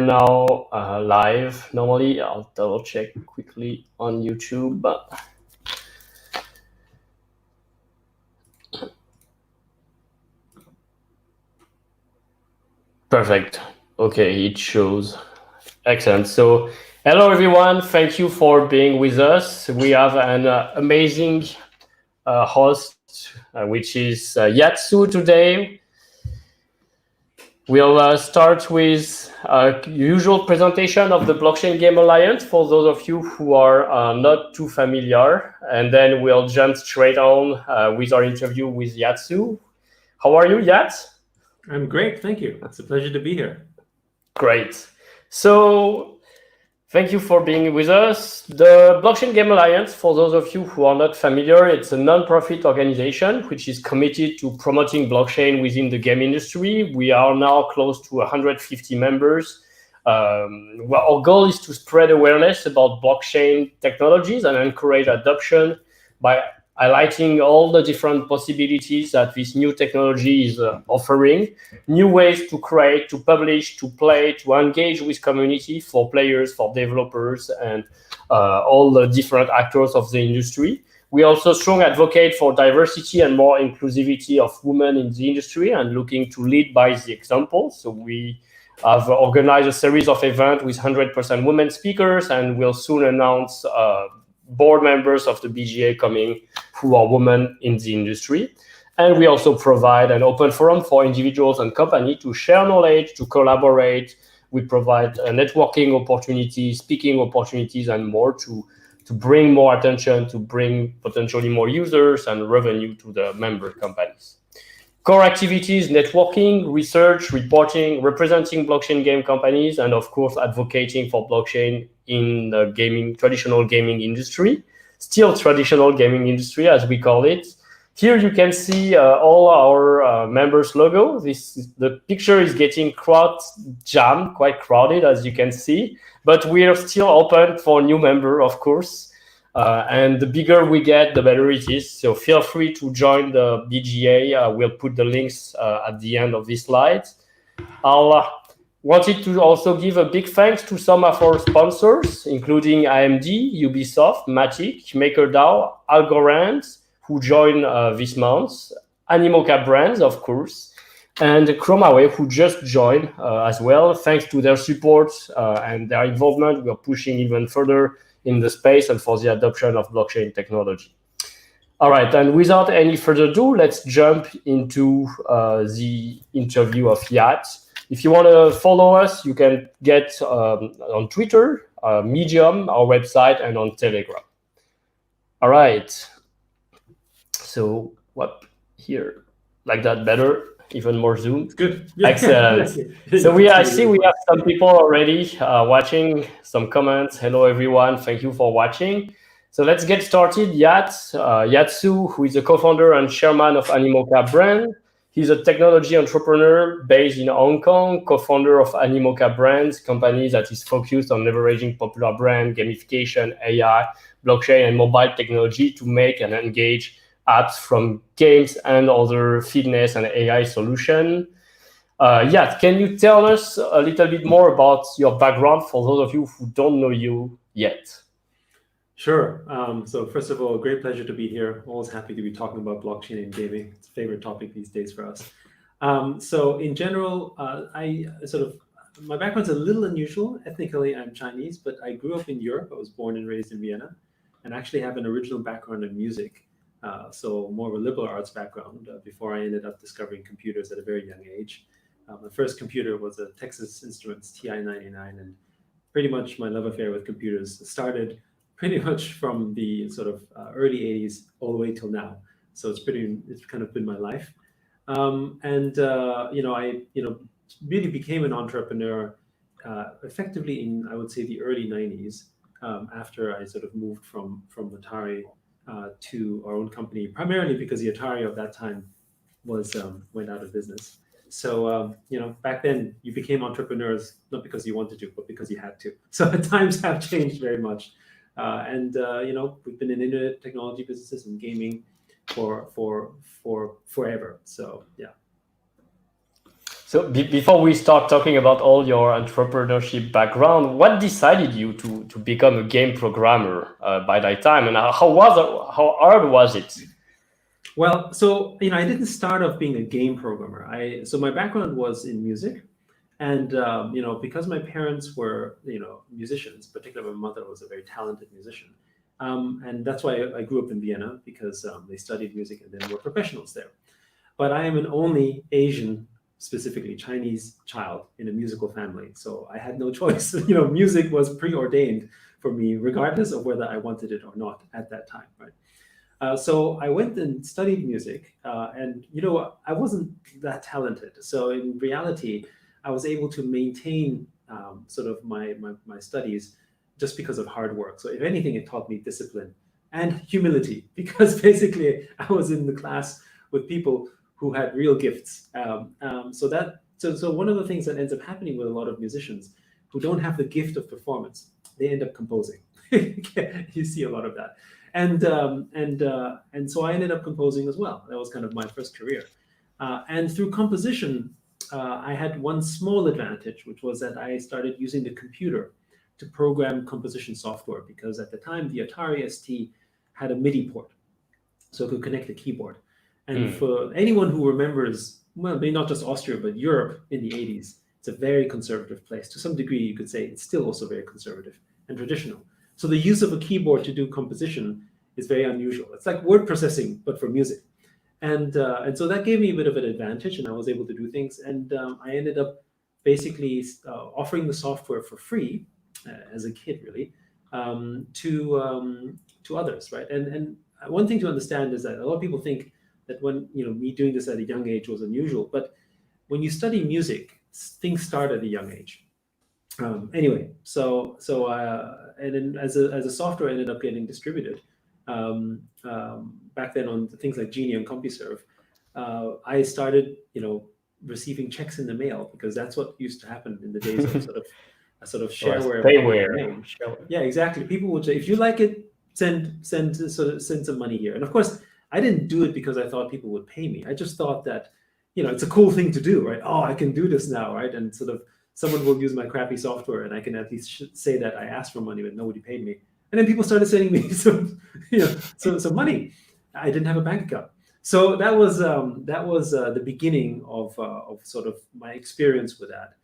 now live. Normally, I'll double check quickly on YouTube. Perfect. Okay, it shows. Excellent. So, hello everyone. Thank you for being with us. We have an amazing host, which is Yat Siu today. We'll start with a usual presentation of the Blockchain Game Alliance for those of you who are not too familiar, and then we'll jump straight on with our interview with Yat Siu. How are you, Yat? I'm great, thank you. It's a pleasure to be here. Great. So, thank you for being with us. The Blockchain Game Alliance, for those of you who are not familiar, it's a non-profit organization which is committed to promoting blockchain within the game industry. We are now close to 150 members. Well, our goal is to spread awareness about blockchain technologies and encourage adoption by highlighting all the different possibilities that this new technology is offering, new ways to create, to publish, to play, to engage with community for players, for developers, and all the different actors of the industry. We also strong advocate for diversity and more inclusivity of women in the industry and looking to lead by the example. So we have organized a series of events with 100% women speakers, and we'll soon announce board members of the BGA coming who are women in the industry. And we also provide an open forum for individuals and companies to share knowledge, to collaborate. We provide networking opportunities, speaking opportunities, and more to bring more attention, to bring potentially more users and revenue to the member companies. Core activities, networking, research, reporting, representing blockchain game companies, and of course, advocating for blockchain in the traditional gaming industry, still traditional gaming industry as we call it. Here you can see all our members' logo. The picture is getting quite jammed, quite crowded, as you can see, but we are still open for new member, of course. And the bigger we get, the better it is. So feel free to join the BGA. We'll put the links at the end of this slide. I'll wanted to also give a big thanks to some of our sponsors, including AMD, Ubisoft, Matic, MakerDAO, Algorand, who joined this month, Animoca Brands, of course, and Chromaway, who just joined as well. Thanks to their support and their involvement, we're pushing even further in the space and for the adoption of blockchain technology. All right, and without any further ado, let's jump into the interview of Yat. If you want to follow us, you can get on Twitter, Medium, our website, and on Telegram. All right. So what here? Like that better? Even more zoom? It's good. Excellent. So I see we have some people already watching, some comments. Hello, everyone. Thank you for watching. So let's get started. Yat Siu, who is the co-founder and chairman of Animoca Brand. He's a technology entrepreneur based in Hong Kong, co-founder of Animoca Brands, company that is focused on leveraging popular brand, gamification, AI, blockchain, and mobile technology to make and engage apps from games and other fitness and AI solution. Yat, can you tell us a little bit more about your background for those of you who don't know you yet? Sure. So first of all, great pleasure to be here. Always happy to be talking about blockchain and gaming. It's a favorite topic these days for us. So in general, my background's a little unusual. Ethnically, I'm Chinese, but I grew up in Europe. I was born and raised in Vienna, and actually have an original background in music. So more of a liberal arts background before I ended up discovering computers at a very young age. My first computer was a Texas Instruments TI-99, and pretty much my love affair with computers started pretty much from the sort of early 80s all the way till now. So it's kind of been my life. I really became an entrepreneur effectively in, I would say, the early 90s after I sort of moved from Atari to our own company, primarily because the Atari of that time went out of business. So, back then you became entrepreneurs, not because you wanted to, but because you had to. So times have changed very much. We've been in internet technology businesses and gaming for forever. So, yeah. So before we start talking about all your entrepreneurship background, what decided you to become a game programmer by that time, and how hard was it? Well, so I didn't start off being a game programmer. So my background was in music, and because my parents were musicians, particularly my mother was a very talented musician, and that's why I grew up in Vienna because they studied music and then were professionals there. But I am an only Asian, specifically Chinese child in a musical family, so I had no choice. Music was preordained for me, regardless of whether I wanted it or not at that time, right? So I went and studied music, and I wasn't that talented. So in reality, I was able to maintain sort of my studies just because of hard work. So if anything, it taught me discipline and humility because basically I was in the class with people who had real gifts. So one of the things that ends up happening with a lot of musicians who don't have the gift of performance, they end up composing. You see a lot of that. And so I ended up composing as well. That was kind of my first career. And through composition, I had one small advantage, which was that I started using the computer to program composition software because at the time the Atari ST had a MIDI port, so it could connect the keyboard. And for anyone who remembers, well, maybe not just Austria, but Europe in the 80s, it's a very conservative place. To some degree, you could say it's still also very conservative and traditional. So the use of a keyboard to do composition is very unusual. It's like word processing, but for music. And so that gave me a bit of an advantage, and I was able to do things. And I ended up basically offering the software for free as a kid, really, to others, right? And one thing to understand is that a lot of people think that when me doing this at a young age was unusual, but when you study music, things start at a young age. Anyway, and then as a software ended up getting distributed back then on things like Genie and CompuServe, I started receiving checks in the mail because that's what used to happen in the days of sort of shareware. Payware. Yeah, exactly. People would say, if you like it, send some money here. And of course, I didn't do it because I thought people would pay me. I just thought that it's a cool thing to do, right? Oh, I can do this now, right? And sort of someone will use my crappy software and I can at least say that I asked for money, but nobody paid me. And then people started sending me some money. I didn't have a bank account. So that was the beginning of sort of my experience with that.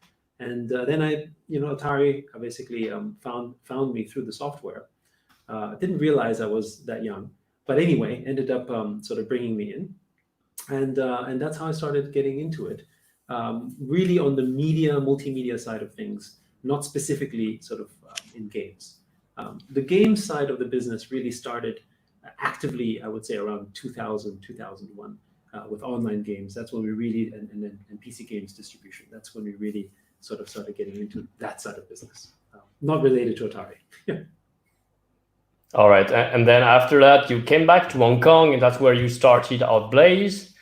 And then Atari basically found me through the software. Didn't realize I was that young, but anyway, ended up sort of bringing me in. And that's how I started getting into it. Really on the multimedia side of things, not specifically sort of in games. The game side of the business really started actively, I would say, around 2000, 2001 with online games. That's when we really, and PC games distribution, that's when we really sort of started getting into that side of business, not related to Atari. Yeah. All right, and then after that, you came back to Hong Kong, and that's where you started Outblaze.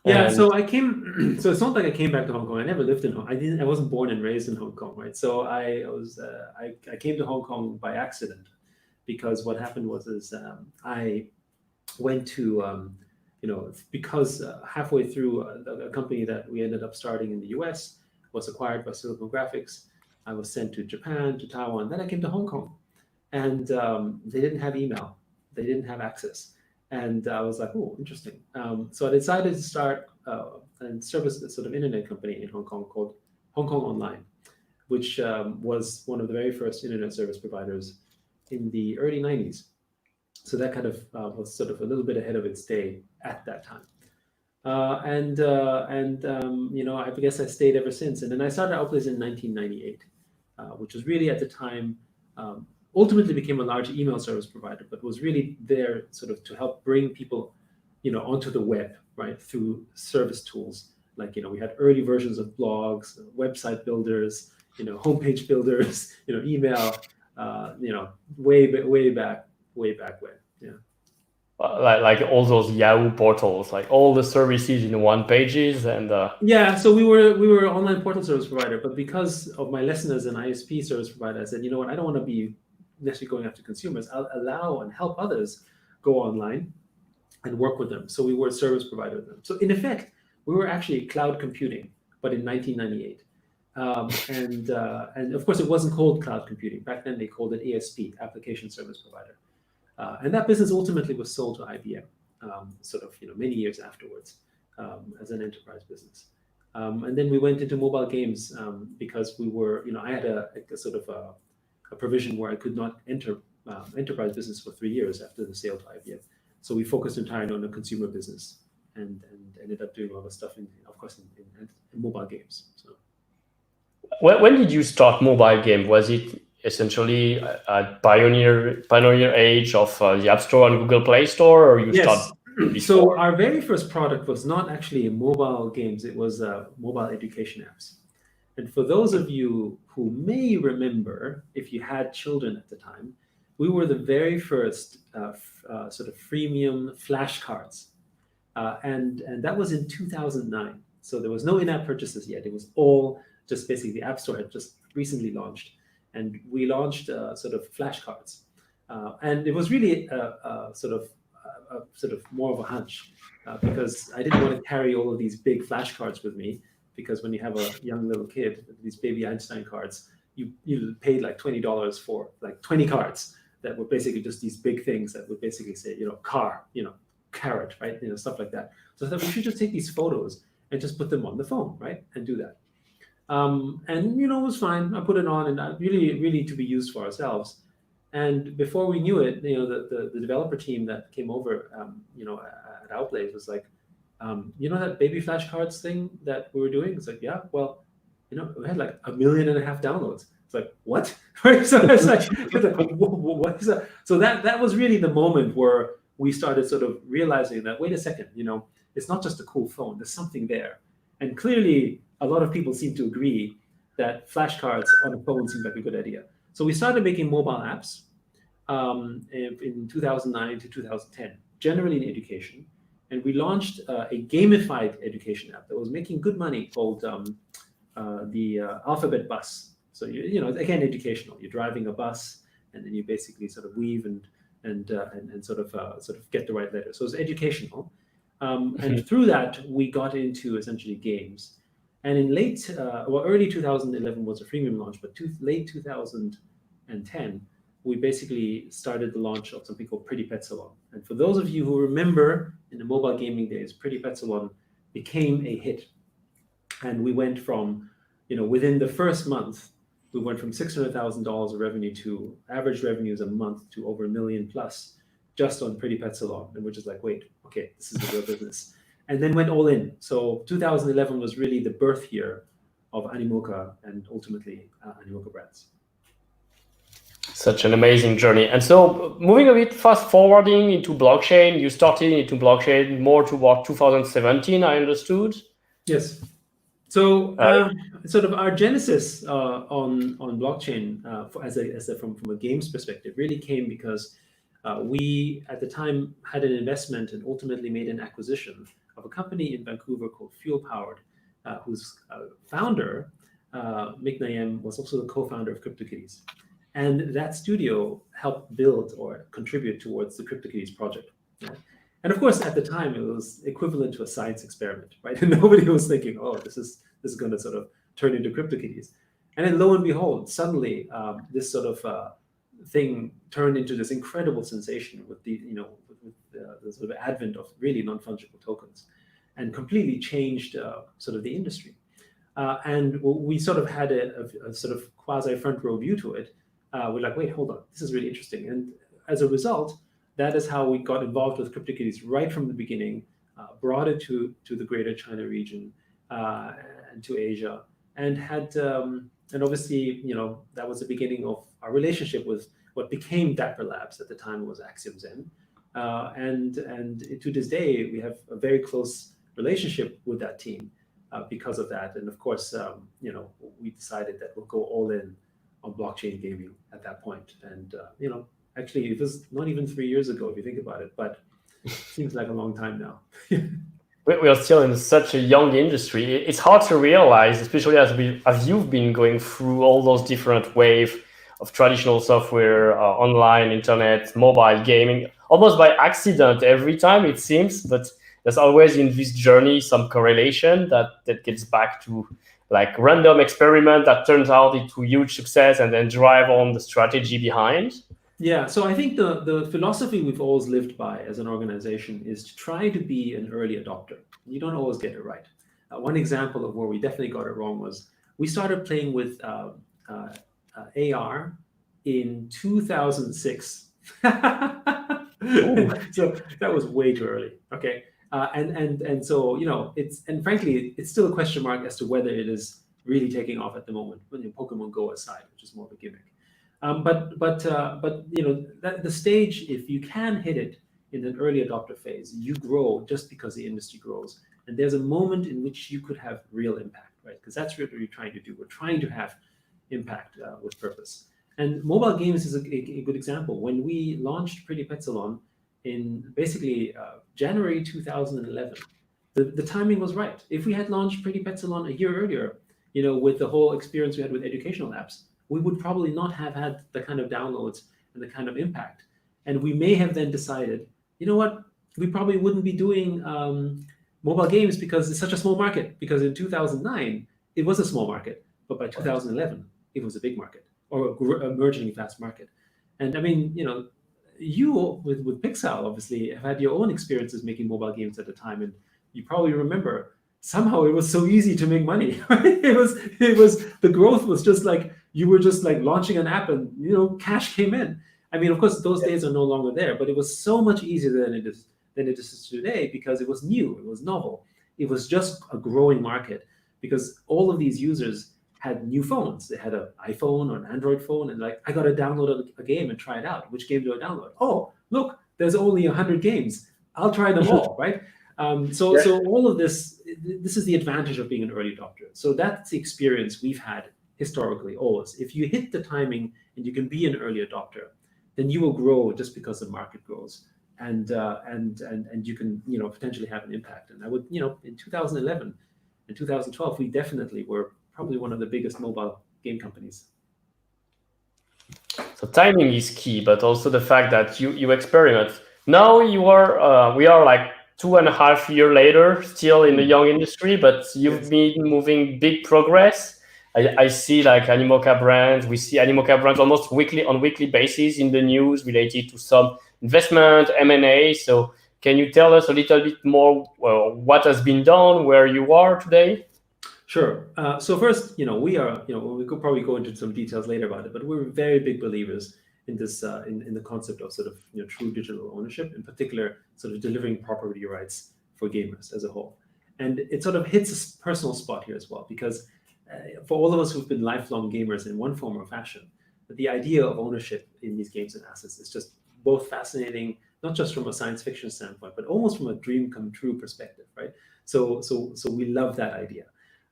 Yeah, so I came. So it's not like I came back to Hong Kong. I never lived in Hong Kong. I wasn't born and raised in Hong Kong, right? So I came to Hong Kong by accident, because what happened was I went to because halfway through a company that we ended up starting in the US was acquired by Silicon Graphics. I was sent to Japan, to Taiwan. Then I came to Hong Kong, and they didn't have email. They didn't have access. And I was like, oh, interesting. So I decided to start and service a sort of internet company in Hong Kong called Hong Kong Online, which was one of the very first internet service providers in the early 90s. So that kind of was sort of a little bit ahead of its day at that time. I guess I stayed ever since. And then I started Outblaze in 1998, which was really at the time, ultimately became a large email service provider, but was really there sort of to help bring people, onto the web, right, through service tools. Like, we had early versions of blogs, website builders, homepage builders, email, way back when. Yeah. Like all those Yahoo portals, like all the services in one pages, and yeah. So we were an online portal service provider, but because of my lesson as an ISP service provider, I said, you know what, I don't want to be necessarily going after consumers. I'll allow and help others go online and work with them. So we were a service provider with them. So in effect, we were actually cloud computing but in 1998. And of course, it wasn't called cloud computing. Back then, they called it ASP, Application Service Provider. And that business ultimately was sold to IBM, sort of many years afterwards, as an enterprise business. And then we went into mobile games because we were, I had a sort of a provision where I could not enter enterprise business for 3 years after the sale to IBM. So we focused entirely on the consumer business and ended up doing a lot of stuff, of course, in mobile games. So. When did you start mobile game? Was it essentially at pioneer age of the App Store and Google Play Store, or you start before? So our very first product was not actually mobile games; it was mobile education apps. And for those of you who may remember, if you had children at the time, we were the very first sort of freemium flashcards, and that was in 2009. So there was no in-app purchases yet; it was all just basically the App Store had just recently launched, and we launched sort of flashcards, and it was really sort of more of a hunch because I didn't want to carry all of these big flashcards with me, because when you have a young little kid, these baby Einstein cards, you paid like $20 for like 20 cards that were basically just these big things that would basically say car, carrot, right, stuff like that. So I thought we should just take these photos and just put them on the phone, right, and do that. And it was fine. I put it on, and really to be used for ourselves. And before we knew it, the developer team that came over, at Outplays was like, that baby flashcards thing that we were doing? It's like, yeah, well, we had like 1.5 million downloads. It's like, what? Right? So it's like, what is that? So that was really the moment where we started sort of realizing that, wait a second, it's not just a cool phone. There's something there. And clearly, a lot of people seem to agree that flashcards on a phone seemed like a good idea. So we started making mobile apps in 2009 to 2010, generally in education. And we launched a gamified education app that was making good money called the Alphabet Bus. So, again, educational. You're driving a bus, and then you basically sort of weave and sort of get the right letter. So it's educational. And through that, we got into essentially games. And in early 2011 was a freemium launch, but late 2010, we basically started the launch of something called Pretty Pet Salon. And for those of you who remember, in the mobile gaming days, Pretty Pet Salon became a hit. And we went from, within the first month, we went from $600,000 of revenue to average revenues a month to over $1 million plus just on Pretty Pet Salon. And we're just like, wait, okay, this is the real business. And then went all in. So 2011 was really the birth year of Animoca and ultimately Animoca Brands. Such an amazing journey. And so moving a bit fast forwarding into blockchain, you started into blockchain more toward 2017, I understood. Yes. So sort of our genesis on blockchain from a games perspective really came because we at the time had an investment and ultimately made an acquisition of a company in Vancouver called Fuel Powered, whose founder, Mick Nayem, was also the co-founder of CryptoKitties. And that studio helped build or contribute towards the CryptoKitties project. Right? And of course, at the time, it was equivalent to a science experiment, right? And nobody was thinking, oh, this is going to sort of turn into CryptoKitties. And then lo and behold, suddenly this sort of thing turned into this incredible sensation with the sort of advent of really non-fungible tokens, and completely changed sort of the industry. And we sort of had a sort of quasi front row view to it. We're like, wait, hold on, this is really interesting. And as a result, that is how we got involved with CryptoKitties right from the beginning, brought it to the greater China region and to Asia, and had and obviously, that was the beginning of our relationship with what became Dapper Labs. At the time, it was Axiom Zen, and to this day, we have a very close relationship with that team because of that. And of course, we decided that we'll go all in on blockchain gaming at that point. And actually, it was not even 3 years ago if you think about it, but it seems like a long time now. We are still in such a young industry. It's hard to realize, especially as you've been going through all those different waves of traditional software, online, internet, mobile gaming, almost by accident every time it seems. But there's always in this journey some correlation that gets back to like random experiment that turns out into huge success and then drive on the strategy behind. Yeah, so I think the philosophy we've always lived by as an organization is to try to be an early adopter. You don't always get it right. One example of where we definitely got it wrong was we started playing with AR in 2006. So that was way too early. Okay, and so and frankly it's still a question mark as to whether it is really taking off at the moment. When Pokemon Go aside, which is more of a gimmick. But the stage, if you can hit it in an early adopter phase, you grow just because the industry grows, and there's a moment in which you could have real impact, right? Because that's what we're trying to do. We're trying to have impact with purpose. And mobile games is a good example. When we launched Pretty Pet Salon in basically January 2011, the timing was right. If we had launched Pretty Pet Salon a year earlier, with the whole experience we had with educational apps, we would probably not have had the kind of downloads and the kind of impact. And we may have then decided, you know what, we probably wouldn't be doing mobile games because it's such a small market. Because in 2009, it was a small market. But by 2011, it was a big market, or emerging fast market. And I mean, you with Pixel obviously have had your own experiences making mobile games at the time. And you probably remember somehow it was so easy to make money. Right? It was the growth was just like, you were just like launching an app and cash came in. I mean, of course, those days are no longer there, but it was so much easier than it is today because it was new, it was novel, it was just a growing market because all of these users had new phones. They had an iPhone or an Android phone, and like, I got to download a game and try it out. Which game do I download? Oh, look, there's only 100 games. I'll try them all, right? So all of this is the advantage of being an early adopter. So that's the experience we've had historically, always. If you hit the timing and you can be an early adopter, then you will grow just because the market grows, and you can potentially have an impact. And I would in 2011 and 2012 we definitely were probably one of the biggest mobile game companies. So timing is key, but also the fact that you experiment. Now we are like 2.5 years later, still in the young industry, but you've been moving big progress. I see like Animoca Brands. We see Animoca Brands almost on weekly basis in the news related to some investment, M&A. So can you tell us a little bit more what has been done, where you are today? Sure. So first, we are, we could probably go into some details later about it, but we're very big believers in this, in the concept of sort of true digital ownership, in particular, sort of delivering property rights for gamers as a whole. And it sort of hits a personal spot here as well, because for all of us who've been lifelong gamers in one form or fashion, the idea of ownership in these games and assets is just both fascinating, not just from a science fiction standpoint, but almost from a dream come true perspective, right? So we love that idea.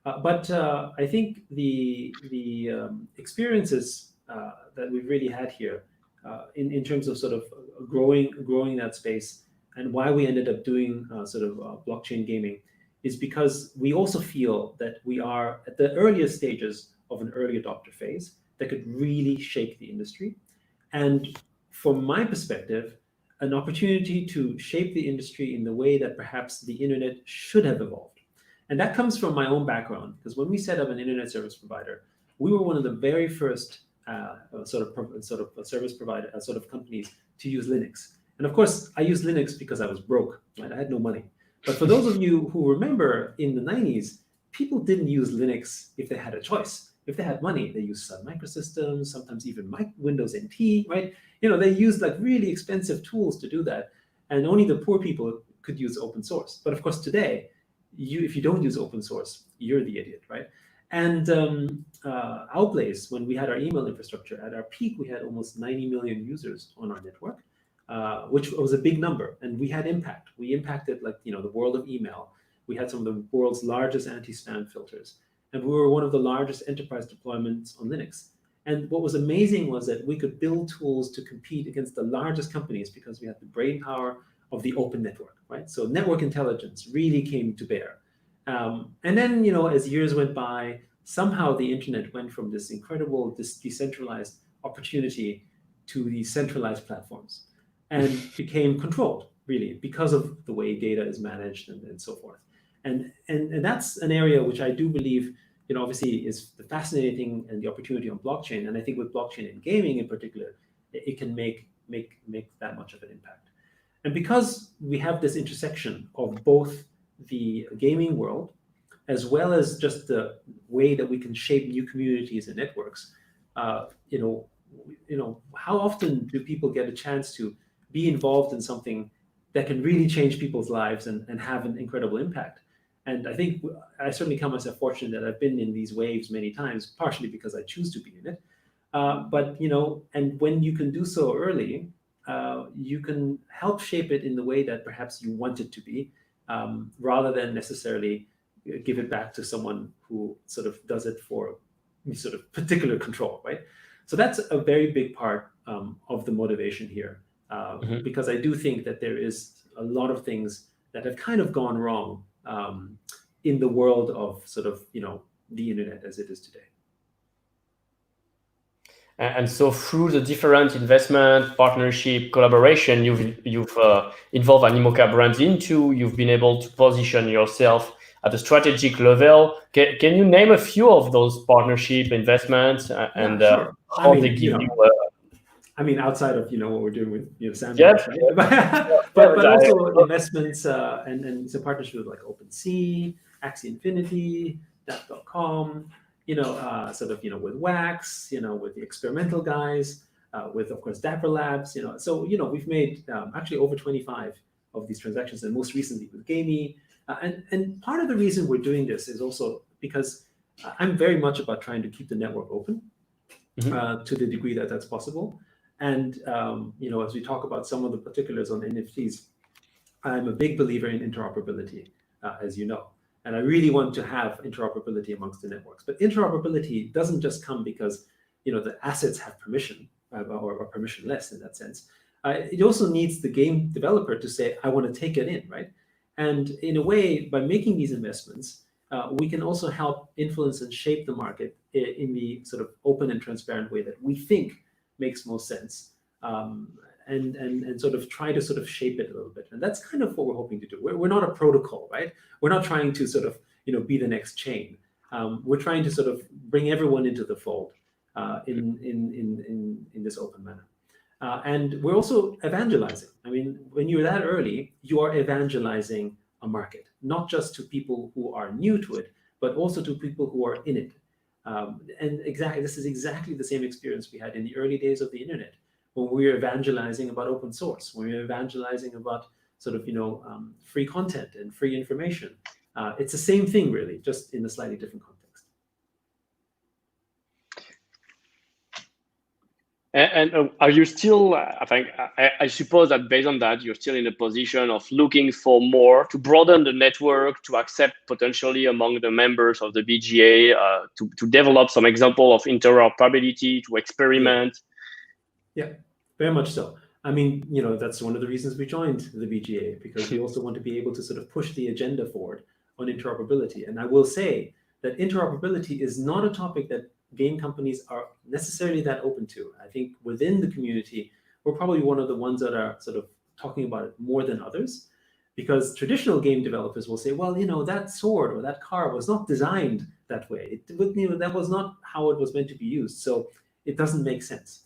But I think the experiences that we've really had here in terms of sort of growing that space, and why we ended up doing sort of blockchain gaming, is because we also feel that we are at the earliest stages of an early adopter phase that could really shake the industry. And from my perspective, an opportunity to shape the industry in the way that perhaps the internet should have evolved. And that comes from my own background, because when we set up an internet service provider, we were one of the very first sort of service provider sort of companies to use Linux. And of course, I used Linux because I was broke, right? I had no money. But for those of you who remember, in the 90s, people didn't use Linux if they had a choice. If they had money, they used Sun Microsystems, sometimes even Windows NT, right? They used like really expensive tools to do that. And only the poor people could use open source. But of course, today, if you don't use open source, you're the idiot, right? And Outblaze, when we had our email infrastructure, at our peak, we had almost 90 million users on our network. Which was a big number, and we had impact. We impacted the world of email. We had some of the world's largest anti-spam filters, and we were one of the largest enterprise deployments on Linux. And what was amazing was that we could build tools to compete against the largest companies because we had the brain power of the open network, right? So network intelligence really came to bear. And then, as years went by, somehow the internet went from this incredible, decentralized opportunity to these centralized platforms, and became controlled really, because of the way data is managed and so forth. And that's an area which I do believe, obviously is the fascinating and the opportunity on blockchain. And I think with blockchain and gaming in particular, it can make that much of an impact. And because we have this intersection of both the gaming world, as well as just the way that we can shape new communities and networks, how often do people get a chance to be involved in something that can really change people's lives and have an incredible impact? And I think I certainly count myself fortunate that I've been in these waves many times, partially because I choose to be in it. But and when you can do so early, you can help shape it in the way that perhaps you want it to be, rather than necessarily give it back to someone who sort of does it for sort of particular control, right? So that's a very big part of the motivation here, because I do think that there is a lot of things that have kind of gone wrong in the world of sort of the internet as it is today. And so through the different investment, partnership, collaboration you've involved Animoca Brands into, you've been able to position yourself at a strategic level. Can you name a few of those partnership investments and sure. how they give you? I mean, outside of what we're doing with Sandbox, right? but also investments and some partnerships with like OpenSea, Axie Infinity, Dap.com. Sort of, with Wax, with the experimental guys, with, of course, Dapper Labs, So, we've made actually over 25 of these transactions, and most recently with Gamey. And part of the reason we're doing this is also because I'm very much about trying to keep the network open to the degree that that's possible. And, as we talk about some of the particulars on NFTs, I'm a big believer in interoperability, as you know. And I really want to have interoperability amongst the networks. But interoperability doesn't just come because the assets have permission or permissionless in that sense. It also needs the game developer to say, I want to take it in, right? And in a way, by making these investments, we can also help influence and shape the market in the sort of open and transparent way that we think makes most sense. And sort of try to sort of shape it a little bit. And that's kind of what we're hoping to do. We're not a protocol, right? We're not trying to sort of, be the next chain. We're trying to sort of bring everyone into the fold in this open manner. And we're also evangelizing. I mean, when you're that early, you are evangelizing a market, not just to people who are new to it, but also to people who are in it. And this is exactly the same experience we had in the early days of the internet, when we were evangelizing about open source, when we were evangelizing about sort of, free content and free information. It's the same thing, really, just in a slightly different context. And are you still, I suppose that based on that, you're still in a position of looking for more to broaden the network, to accept potentially among the members of the BGA, to develop some example of interoperability, to experiment? Yeah, very much so. I mean, that's one of the reasons we joined the BGA, because we also want to be able to sort of push the agenda forward on interoperability. And I will say that interoperability is not a topic that game companies are necessarily that open to. I think within the community, we're probably one of the ones that are sort of talking about it more than others, because traditional game developers will say, well, that sword or that car was not designed that way. That was not how it was meant to be used. So it doesn't make sense.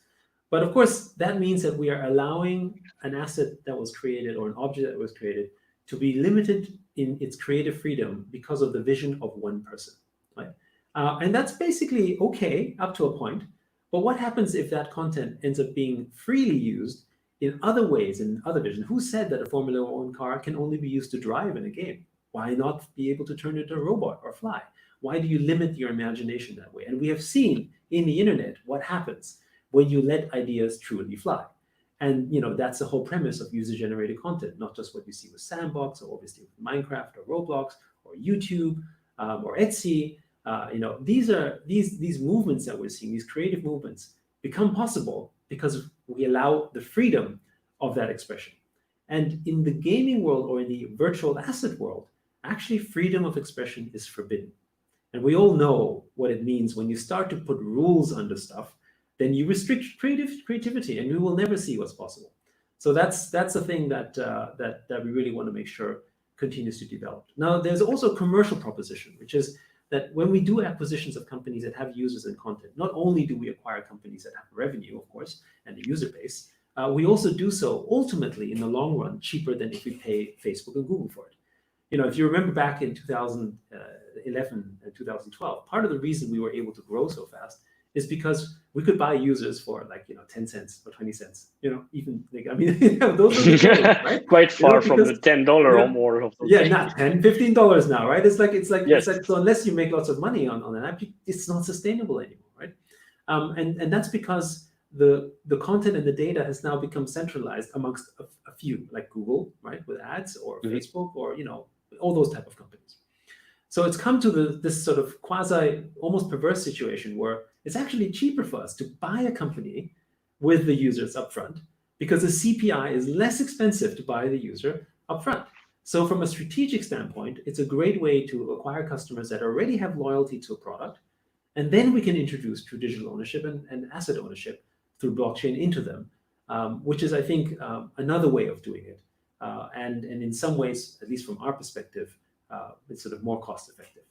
But of course, that means that we are allowing an asset that was created or an object that was created to be limited in its creative freedom because of the vision of one person, right? And that's basically okay up to a point. But what happens if that content ends up being freely used in other ways, in other visions? Who said that a Formula One car can only be used to drive in a game? Why not be able to turn it into a robot or fly? Why do you limit your imagination that way? And we have seen in the internet what happens when you let ideas truly fly. And that's the whole premise of user-generated content, not just what you see with Sandbox or obviously with Minecraft or Roblox or YouTube or Etsy. These movements that we're seeing, these creative movements, become possible because we allow the freedom of that expression. And in the gaming world or in the virtual asset world, actually freedom of expression is forbidden. And we all know what it means when you start to put rules under stuff, then you restrict creativity and we will never see what's possible. So that's the thing that we really want to make sure continues to develop. Now, there's also a commercial proposition, which is that when we do acquisitions of companies that have users and content, not only do we acquire companies that have revenue, of course, and a user base, we also do so ultimately in the long run cheaper than if we pay Facebook and Google for it. If you remember back in 2011 and 2012, part of the reason we were able to grow so fast is because we could buy users for 10 cents or 20 cents. Even those are the days, right? Quite far from the $10 or more of those days. Not $10, $15 now, right? It's like Yes. So unless you make lots of money on an app, it's not sustainable anymore, right? And that's because the content and the data has now become centralized amongst a few, like Google, right, with ads, or Facebook, or all those type of companies. So it's come to this sort of quasi, almost perverse situation where it's actually cheaper for us to buy a company with the users upfront, because the CPI is less expensive to buy the user upfront. So from a strategic standpoint, it's a great way to acquire customers that already have loyalty to a product, and then we can introduce true digital ownership and asset ownership through blockchain into them, which is, I think, another way of doing it. And in some ways, at least from our perspective, it's sort of more cost effective.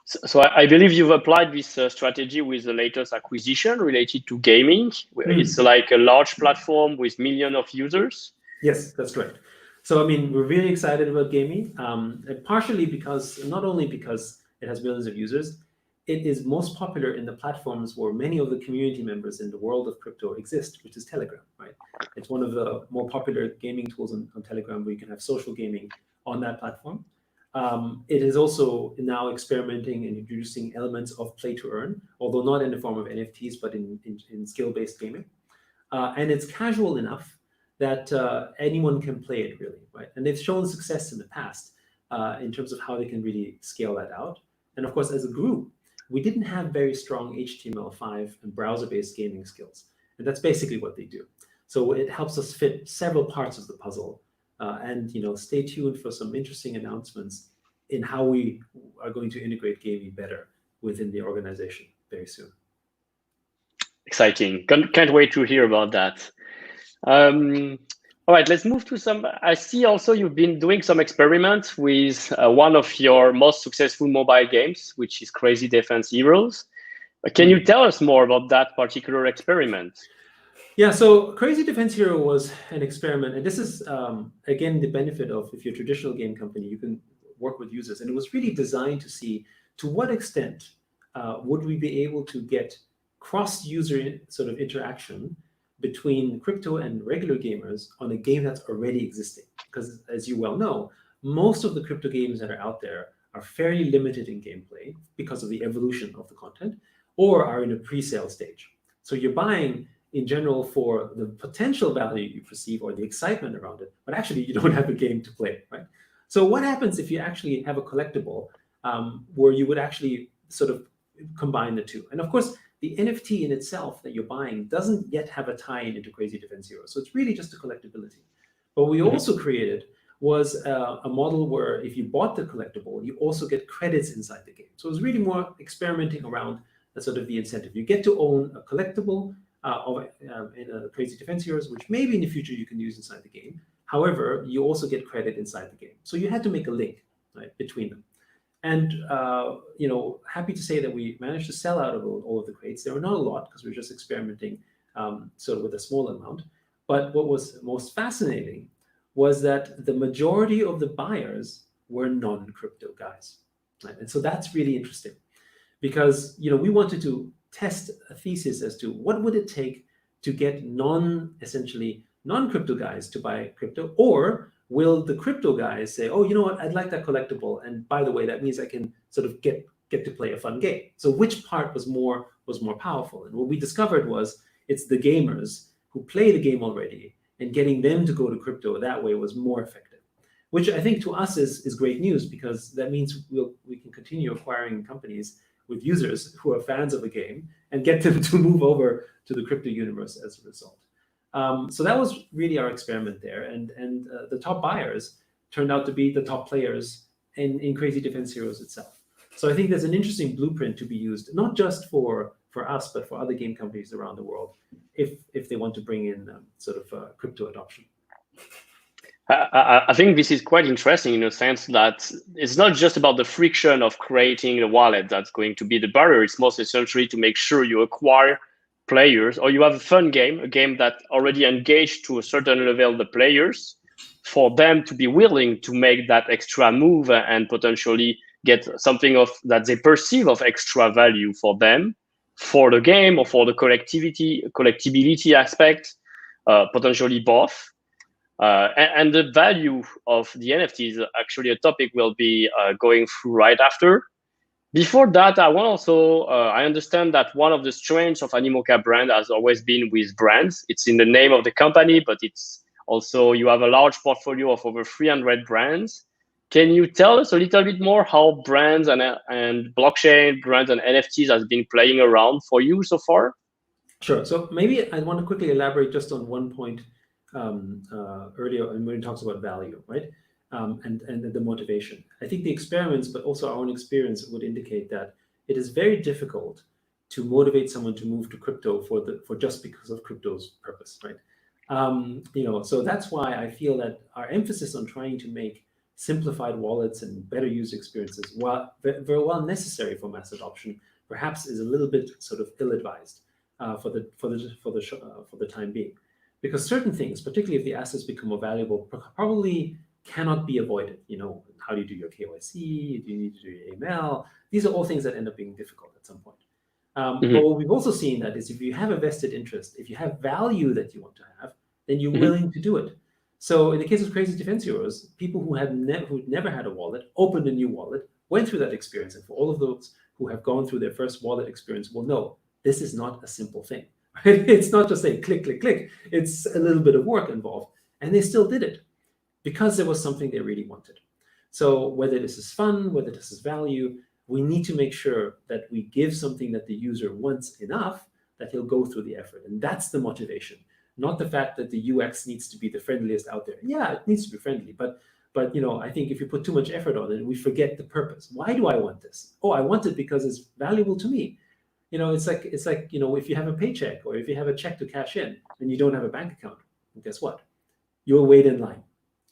So I believe you've applied this strategy with the latest acquisition related to gaming. It's like a large platform with millions of users. Yes, that's correct. So, we're really excited about gaming, partially because, not only because it has millions of users, it is most popular in the platforms where many of the community members in the world of crypto exist, which is Telegram, right? It's one of the more popular gaming tools on Telegram, where you can have social gaming on that platform. It is also now experimenting and introducing elements of play to earn, although not in the form of NFTs, but in skill-based gaming. And it's casual enough that anyone can play it, really, right? And they've shown success in the past in terms of how they can really scale that out. And of course, as a group, we didn't have very strong HTML5 and browser-based gaming skills. And that's basically what they do. So it helps us fit several parts of the puzzle. And stay tuned for some interesting announcements in how we are going to integrate gaming better within the organization very soon. Exciting. Can't wait to hear about that. All right, let's move to some. I see also you've been doing some experiments with one of your most successful mobile games, which is Crazy Defense Heroes. Can you tell us more about that particular experiment? Yeah, so Crazy Defense Hero was an experiment, and this is, again, the benefit of, if you're a traditional game company, you can work with users, and it was really designed to see to what extent would we be able to get cross-user sort of interaction between crypto and regular gamers on a game that's already existing. Because as you well know, most of the crypto games that are out there are fairly limited in gameplay because of the evolution of the content, or are in a pre-sale stage. So you're buying in general for the potential value you perceive or the excitement around it, but actually you don't have a game to play, right? So what happens if you actually have a collectible where you would actually sort of combine the two? And of course, the NFT in itself that you're buying doesn't yet have a tie-in into Crazy Defense Heroes. So it's really just a collectability. What we also created was a model where if you bought the collectible, you also get credits inside the game. So it was really more experimenting around the sort of the incentive. You get to own a collectible in a Crazy Defense Heroes, which maybe in the future you can use inside the game. However, you also get credit inside the game. So you had to make a link, right, between them. And happy to say that we managed to sell out of all of the crates. There were not a lot because we were just experimenting sort of with a small amount. But what was most fascinating was that the majority of the buyers were non-crypto guys, right? And so that's really interesting because we wanted to test a thesis as to what would it take to get essentially non-crypto guys to buy crypto, or will the crypto guys say, oh, you know what, I'd like that collectible, and by the way, that means I can sort of get to play a fun game. So which part was more powerful? And what we discovered was it's the gamers who play the game already, and getting them to go to crypto that way was more effective, which I think to us is great news, because that means we can continue acquiring companies with users who are fans of the game and get them to move over to the crypto universe as a result. So that was really our experiment there. And the top buyers turned out to be the top players in Crazy Defense Heroes itself. So I think there's an interesting blueprint to be used, not just for for us, but for other game companies around the world, if they want to bring in crypto adoption. I think this is quite interesting in a sense that it's not just about the friction of creating a wallet that's going to be the barrier. It's most essentially to make sure you acquire players, or you have a fun game, a game that already engaged to a certain level the players, for them to be willing to make that extra move and potentially get something of that they perceive of extra value for them, for the game or for the collectibility aspect, potentially both. And the value of the NFT is actually a topic we'll be going through right after. Before that, I want also, I understand that one of the strengths of Animoca Brand has always been with brands. It's in the name of the company, but it's also, you have a large portfolio of over 300 brands. Can you tell us a little bit more how brands and blockchain, brands and NFTs has been playing around for you so far? Sure. So maybe I want to quickly elaborate just on one point earlier, and when it talks about value, right? And the motivation. I think the experiments, but also our own experience, would indicate that it is very difficult to motivate someone to move to crypto for just because of crypto's purpose, right? So that's why I feel that our emphasis on trying to make simplified wallets and better user experiences, while very well necessary for mass adoption, perhaps is a little bit sort of ill-advised for the time being. Because certain things, particularly if the assets become more valuable, probably cannot be avoided. How do you do your KYC? Do you need to do your AML? These are all things that end up being difficult at some point. But what we've also seen that is if you have a vested interest, if you have value that you want to have, then you're willing to do it. So in the case of Crazy Defense Heroes, people who'd never had a wallet opened a new wallet, went through that experience. And for all of those who have gone through their first wallet experience will know this is not a simple thing. It's not just saying click, click, click. It's a little bit of work involved. And they still did it because there was something they really wanted. So whether this is fun, whether this is value, we need to make sure that we give something that the user wants enough that he'll go through the effort. And that's the motivation, not the fact that the UX needs to be the friendliest out there. Yeah, it needs to be friendly, but I think if you put too much effort on it, we forget the purpose. Why do I want this? Oh, I want it because it's valuable to me. It's like if you have a paycheck or if you have a check to cash in and you don't have a bank account, well, guess what? You'll wait in line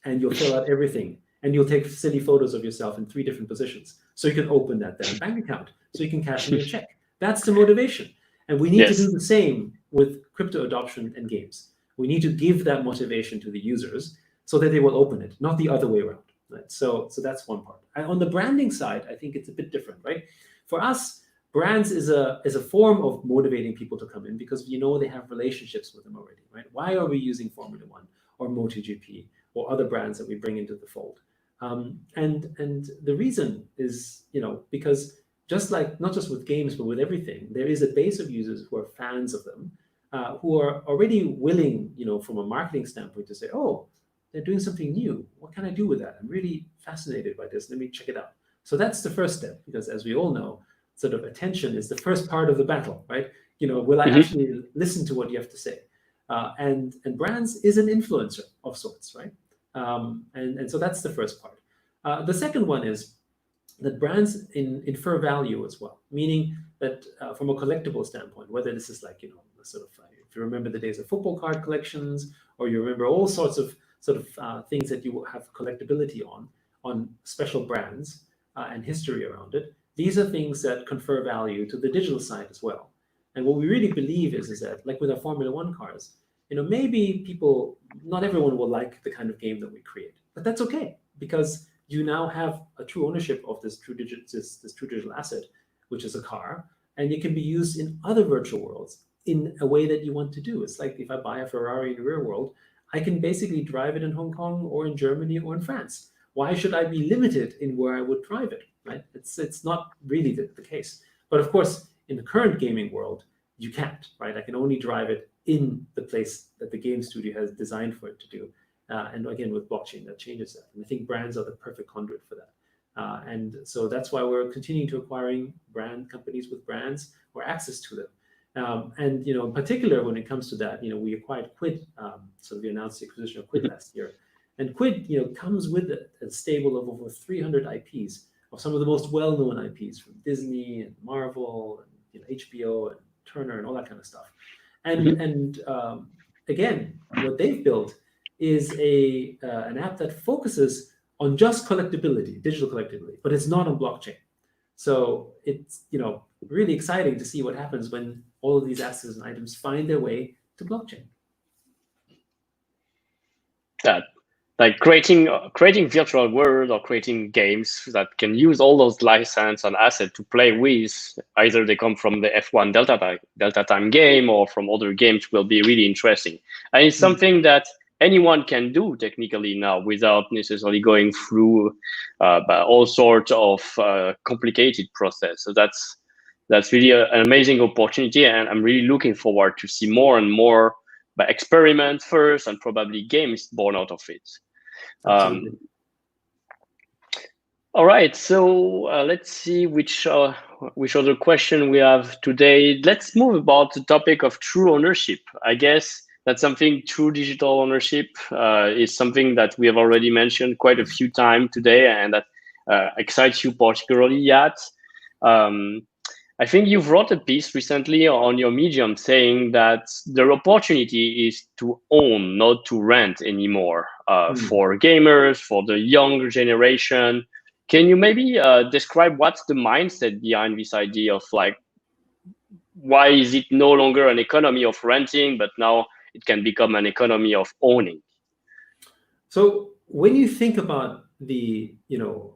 and you'll fill out everything and you'll take silly photos of yourself in 3 different positions so you can open that damn bank account so you can cash in your check. That's the motivation. And we need to do the same with crypto adoption and games. We need to give that motivation to the users so that they will open it, not the other way around. Right? So that's one part. And on the branding side, I think it's a bit different, right? For us, brands is a form of motivating people to come in because they have relationships with them already, right? Why are we using Formula One or MotoGP or other brands that we bring into the fold? And the reason is, because just like not just with games but with everything, there is a base of users who are fans of them, who are already willing, from a marketing standpoint, to say, oh, they're doing something new. What can I do with that? I'm really fascinated by this. Let me check it out. So that's the first step, because as we all know, sort of attention is the first part of the battle, right? Will I actually listen to what you have to say? And brands is an influencer of sorts, right? And so that's the first part. The second one is that brands infer value as well, meaning that from a collectible standpoint, whether this is like, if you remember the days of football card collections, or you remember all sorts of things that you have collectability on special brands and history around it. These are things that confer value to the digital side as well. And what we really believe is that, like with our Formula One cars, maybe not everyone will like the kind of game that we create, but that's okay, because you now have a true ownership of this true digital asset, which is a car, and it can be used in other virtual worlds in a way that you want to do. It's like if I buy a Ferrari in the real world, I can basically drive it in Hong Kong or in Germany or in France. Why should I be limited in where I would drive it? Right? It's not really the case. But of course, in the current gaming world, you can't, right? I can only drive it in the place that the game studio has designed for it to do. And again, with blockchain, that changes that. And I think brands are the perfect conduit for that. And so that's why we're continuing to acquiring brand companies with brands or access to them. And in particular, when it comes to that, we acquired Quid. So we announced the acquisition of Quid last year. And Quid, comes with a stable of over 300 IPs. Of some of the most well-known IPs from Disney and Marvel and HBO and Turner and all that kind of stuff. And again, what they've built is an app that focuses on just collectability, digital collectability, but it's not on blockchain. So it's really exciting to see what happens when all of these assets and items find their way to blockchain. That like creating virtual world or creating games that can use all those license and assets to play with. Either they come from the F1 Delta Time game or from other games will be really interesting. And it's something that anyone can do technically now without necessarily going through all sorts of complicated process. So that's really an amazing opportunity, and I'm really looking forward to see more and more experiments first and probably games born out of it. All right, so let's see which other question we have today. Let's move about the topic of true ownership. I guess that's something. True digital ownership is something that we have already mentioned quite a few times today, and that excites you particularly, Yat. I think you've wrote a piece recently on your Medium saying that the opportunity is to own, not to rent anymore, for gamers, for the younger generation. Can you maybe describe what's the mindset behind this idea of like, why is it no longer an economy of renting, but now it can become an economy of owning? So when you think about the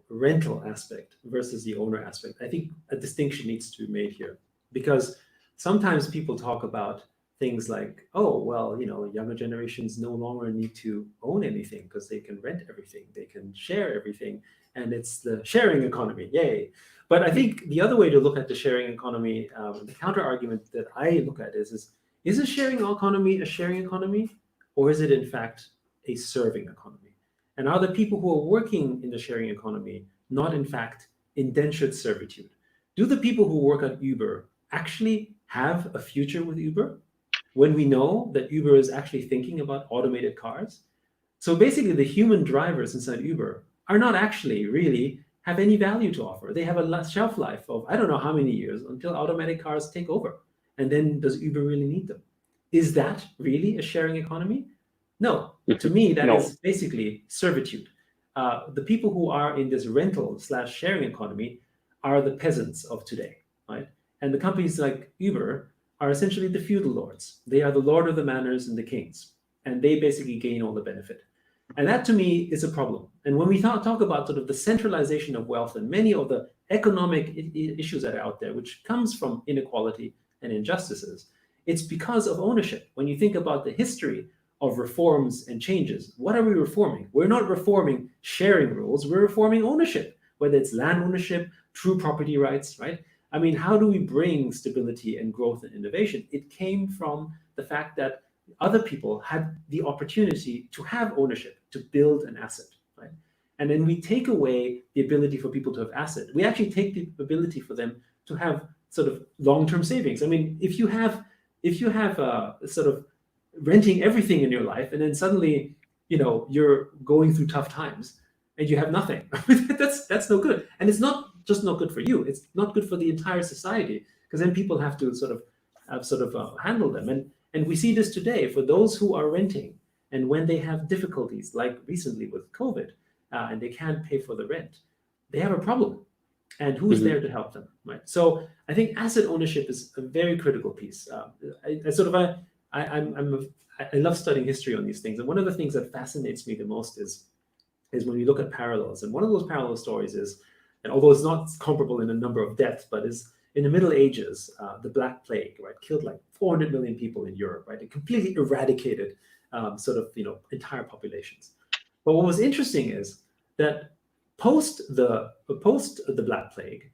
rental aspect versus the owner aspect, I think a distinction needs to be made here, because sometimes people talk about things like, oh, well, younger generations no longer need to own anything because they can rent everything, they can share everything, and it's the sharing economy, yay. But I think the other way to look at the sharing economy, the counter argument that I look at is a sharing economy a sharing economy, or is it in fact a serving economy? And are the people who are working in the sharing economy not in fact indentured servitude? Do the people who work at Uber actually have a future with Uber when we know that Uber is actually thinking about automated cars? So basically the human drivers inside Uber are not actually really have any value to offer. They have a shelf life of I don't know how many years until automatic cars take over. And then does Uber really need them? Is that really a sharing economy? No, to me, that is basically servitude. The people who are in this rental/sharing economy are the peasants of today, right? And the companies like Uber are essentially the feudal lords. They are the lord of the manors and the kings, and they basically gain all the benefit. And that to me is a problem. And when we talk about sort of the centralization of wealth and many of the economic issues that are out there, which comes from inequality and injustices, it's because of ownership. When you think about the history of reforms and changes, what are we reforming? We're not reforming sharing rules, we're reforming ownership, whether it's land ownership, true property rights, right? I mean, how do we bring stability and growth and innovation? It came from the fact that other people had the opportunity to have ownership, to build an asset, right? And then we take away the ability for people to have asset. We actually take the ability for them to have sort of long-term savings. I mean, if you have sort of renting everything in your life, and then suddenly, you're going through tough times and you have nothing, that's no good. And it's not just not good for you; it's not good for the entire society, because then people have to sort of handle them. And we see this today for those who are renting, and when they have difficulties, like recently with COVID, and they can't pay for the rent, they have a problem. And who's there to help them, right? So I think asset ownership is a very critical piece. I love studying history on these things, and one of the things that fascinates me the most is when you look at parallels. And one of those parallel stories is, and although it's not comparable in a number of deaths, but is in the Middle Ages, the Black Plague, right, killed like 400 million people in Europe, right? It completely eradicated entire populations. But what was interesting is that post the Black Plague,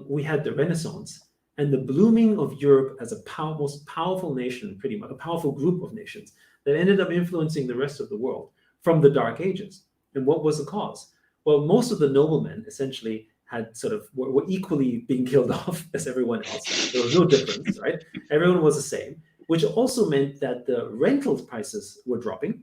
we had the Renaissance and the blooming of Europe as a most powerful nation, pretty much a powerful group of nations that ended up influencing the rest of the world from the Dark Ages. And what was the cause? Well, most of the noblemen essentially had were equally being killed off as everyone else. There was no difference, right? Everyone was the same, which also meant that the rental prices were dropping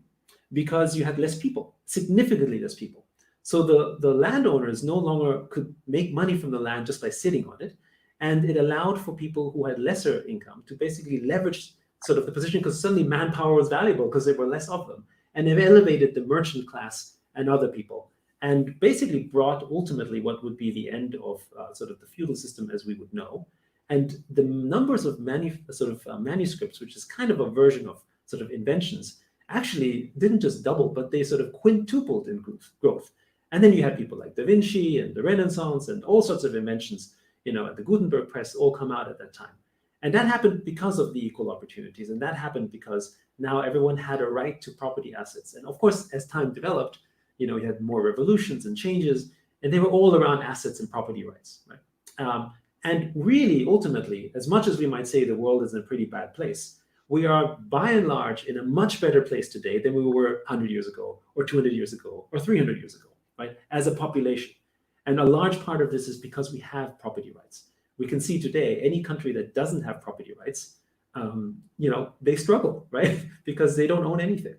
because you had less people, significantly less people. So the landowners no longer could make money from the land just by sitting on it. And it allowed for people who had lesser income to basically leverage sort of the position, because suddenly manpower was valuable because there were less of them. And they've elevated the merchant class and other people, and basically brought ultimately what would be the end of sort of the feudal system as we would know. And the numbers of manuscripts, which is kind of a version of sort of inventions, actually didn't just double, but they sort of quintupled in growth. And then you had people like Da Vinci and the Renaissance and all sorts of inventions, at the Gutenberg press, all come out at that time. And that happened because of the equal opportunities. And that happened because now everyone had a right to property assets. And of course, as time developed, you had more revolutions and changes, and they were all around assets and property rights, right? And really, ultimately, as much as we might say the world is in a pretty bad place, we are by and large in a much better place today than we were 100 years ago, or 200 years ago, or 300 years ago, right? As a population. And a large part of this is because we have property rights. We can see today, any country that doesn't have property rights, they struggle, right? Because they don't own anything,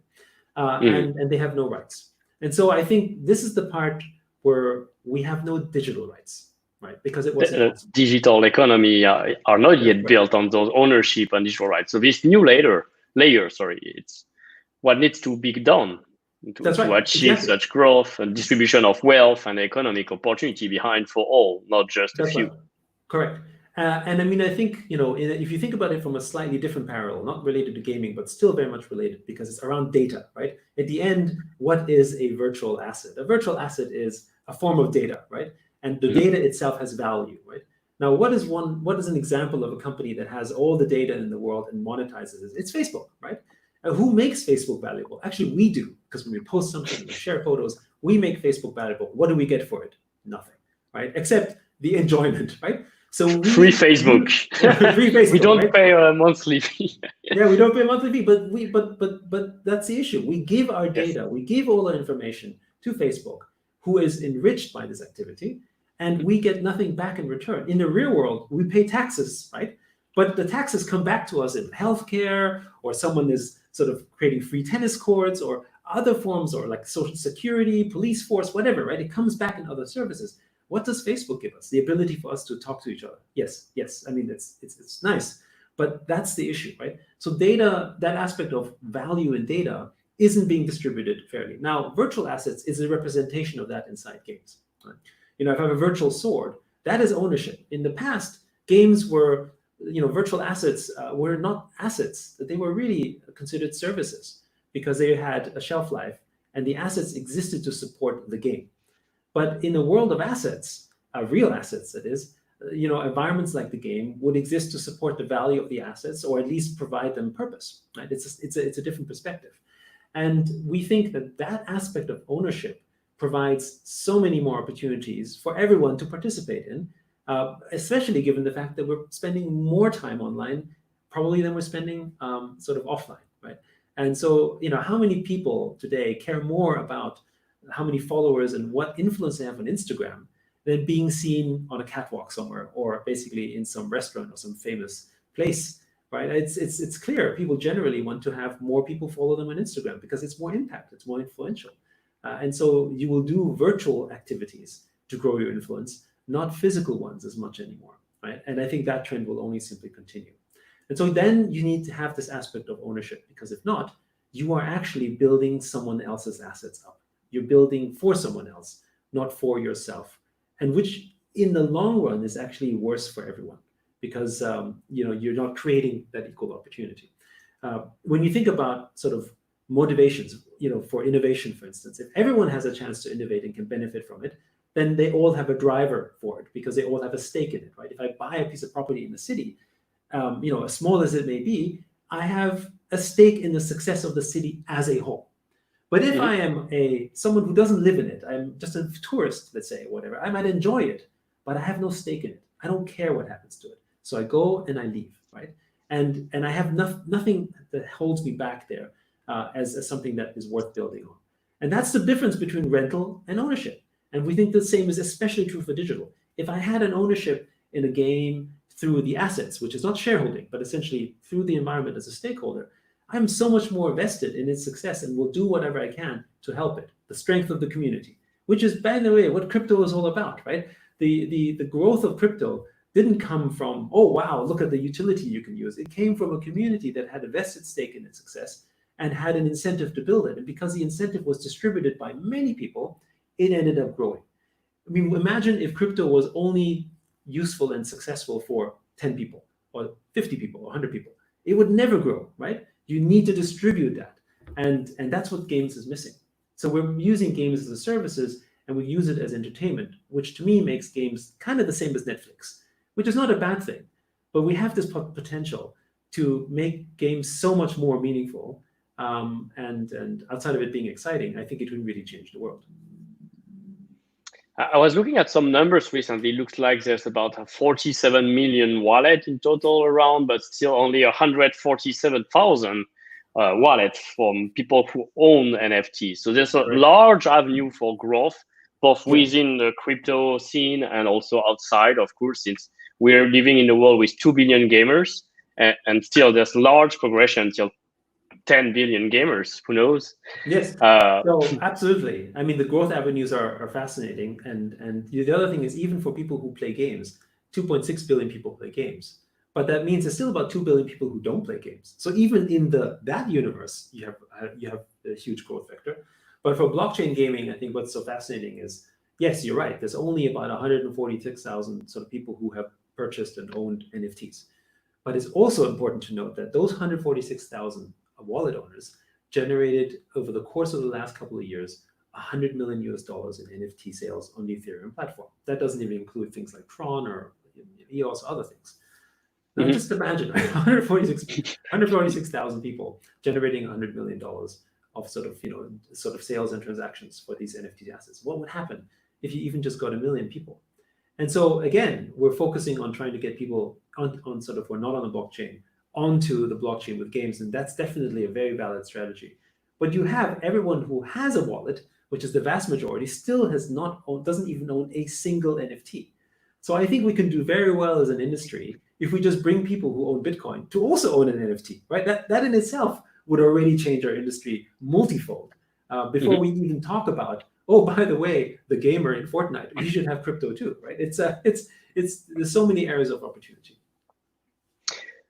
and they have no rights. And so I think this is the part where we have no digital rights, right? Because it wasn't possible. Digital economy are not yet built on those ownership and digital rights. So this new layer, it's what needs to be done to achieve such growth and distribution of wealth and economic opportunity behind for all, not just a few. Right. Correct. And I mean, I think, if you think about it from a slightly different parallel, not related to gaming, but still very much related, because it's around data, right? At the end, what is a virtual asset? A virtual asset is a form of data, right? And the data itself has value, right? Now, what is an example of a company that has all the data in the world and monetizes it? It's Facebook, right? Who makes Facebook valuable? Actually, we do, because when we post something, we share photos, we make Facebook valuable. What do we get for it? Nothing, right? Except the enjoyment, right? So free Facebook. Free Facebook. We don't pay a monthly fee. Yeah, we don't pay a monthly fee, but that's the issue. We give our data, we give all our information to Facebook, who is enriched by this activity, and we get nothing back in return. In the real world, we pay taxes, right? But the taxes come back to us in healthcare, or someone is sort of creating free tennis courts, or other forms, or like social security, police force, whatever, right? It comes back in other services. What does Facebook give us? The ability for us to talk to each other. Yes. I mean, it's nice, but that's the issue, right? So data, that aspect of value in data, isn't being distributed fairly. Now, virtual assets is a representation of that inside games. Right? If I have a virtual sword, that is ownership. In the past, games were, virtual assets were not assets. They were really considered services because they had a shelf life, and the assets existed to support the game. But in the world of assets, real assets, that is, environments like the game would exist to support the value of the assets, or at least provide them purpose. Right? It's a different perspective, and we think that aspect of ownership provides so many more opportunities for everyone to participate in, especially given the fact that we're spending more time online probably than we're spending sort of offline, right? And so, how many people today care more about how many followers and what influence they have on Instagram than being seen on a catwalk somewhere, or basically in some restaurant or some famous place, right? It's clear people generally want to have more people follow them on Instagram because it's more impact, it's more influential. And so you will do virtual activities to grow your influence, not physical ones as much anymore, right? And I think that trend will only simply continue. And so then you need to have this aspect of ownership, because if not, you are actually building someone else's assets up. You're building for someone else, not for yourself, and which in the long run is actually worse for everyone, because you're not creating that equal opportunity. When you think about sort of motivations, for innovation, for instance, if everyone has a chance to innovate and can benefit from it, then they all have a driver for it because they all have a stake in it, right? If I buy a piece of property in the city, as small as it may be, I have a stake in the success of the city as a whole. But if I am someone who doesn't live in it, I'm just a tourist, let's say, whatever, I might enjoy it, but I have no stake in it. I don't care what happens to it. So I go and I leave, right? And I have nothing that holds me back there as something that is worth building on. And that's the difference between rental and ownership. And we think the same is especially true for digital. If I had an ownership in a game through the assets, which is not shareholding, but essentially through the environment as a stakeholder, I'm so much more vested in its success and will do whatever I can to help it. The strength of the community, which is, by the way, what crypto is all about, right? The growth of crypto didn't come from, oh, wow, look at the utility you can use. It came from a community that had a vested stake in its success and had an incentive to build it. And because the incentive was distributed by many people, it ended up growing. I mean, imagine if crypto was only useful and successful for 10 people or 50 people or 100 people. It would never grow, right? You need to distribute that. And that's what games is missing. So we're using games as a services, and we use it as entertainment, which to me makes games kind of the same as Netflix, which is not a bad thing. But we have this potential to make games so much more meaningful. And outside of it being exciting, I think it would really change the world. I was looking at some numbers recently. It looks like there's about 47 million wallet in total around, but still only 147,000 wallets from people who own NFTs. So there's a large avenue for growth, both within the crypto scene and also outside, of course, since we're living in a world with 2 billion gamers, and still there's large progression till 10 billion gamers, who knows? Yes, so absolutely. I mean, the growth avenues are fascinating. And the other thing is, even for people who play games, 2.6 billion people play games. But that means there's still about 2 billion people who don't play games. So even in that universe, you have a huge growth vector. But for blockchain gaming, I think what's so fascinating is, yes, you're right. There's only about 146,000 sort of people who have purchased and owned NFTs. But it's also important to note that those 146,000 wallet owners generated over the course of the last couple of years $100 million in NFT sales on the Ethereum platform. That doesn't even include things like Tron or EOS, other things. Now just imagine, right? 146,000 people generating $100 million of sort of sales and transactions for these NFT assets. What would happen if you even just got 1 million people? And so again, we're focusing on trying to get people on sort of, who are not on the blockchain, onto the blockchain with games, and that's definitely a very valid strategy. But you have everyone who has a wallet, which is the vast majority, still doesn't even own a single NFT. So I think we can do very well as an industry if we just bring people who own Bitcoin to also own an NFT, right? That in itself would already change our industry multifold. Before we even talk about, oh, by the way, the gamer in Fortnite, you should have crypto too, right? There's so many areas of opportunity.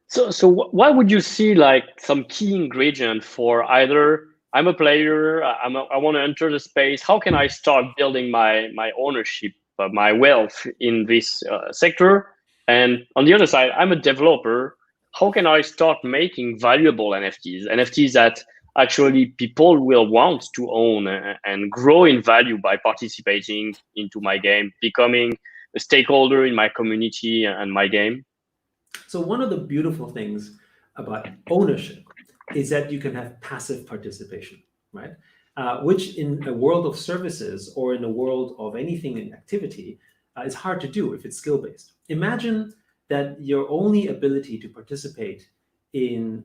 So what would you see like some key ingredient for either I'm a player, I want to enter the space, how can I start building my ownership, my wealth in this sector? And on the other side, I'm a developer, how can I start making valuable NFTs that actually people will want to own and grow in value by participating into my game, becoming a stakeholder in my community and my game? So one of the beautiful things about ownership is that you can have passive participation, right? Which in a world of services or in a world of anything in activity is hard to do if it's skill-based. Imagine that your only ability to participate in,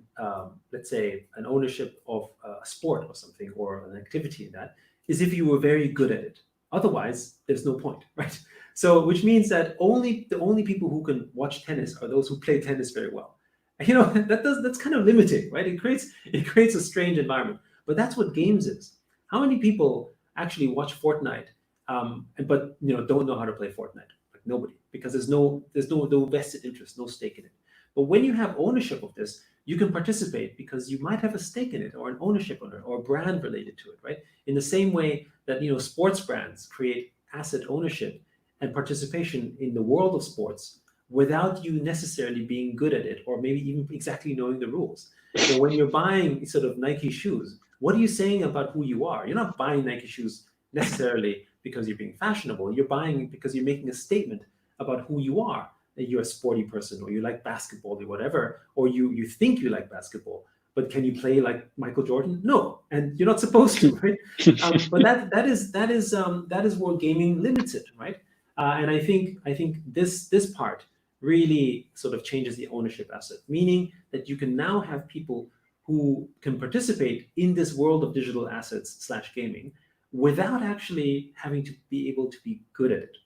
let's say, an ownership of a sport or something, or an activity in that, is if you were very good at it. Otherwise, there's no point, right? So, which means that the only people who can watch tennis are those who play tennis very well. You know, that's kind of limiting, right? It creates a strange environment. But that's what games is. How many people actually watch Fortnite, but don't know how to play Fortnite? Like nobody, because there's no vested interest, no stake in it. But when you have ownership of this, you can participate because you might have a stake in it, or an ownership on it, or a brand related to it, right? In the same way that sports brands create asset ownership and participation in the world of sports without you necessarily being good at it, or maybe even exactly knowing the rules. When you're buying sort of Nike shoes, what are you saying about who you are? You're not buying Nike shoes necessarily because you're being fashionable. You're buying because you're making a statement about who you are. That you're a sporty person, or you like basketball, or whatever, or you think you like basketball, but can you play like Michael Jordan? No, and you're not supposed to, right? But that is where gaming limits it, right? And I think this part really sort of changes the ownership asset, meaning that you can now have people who can participate in this world of digital assets / gaming without actually having to be able to be good at it.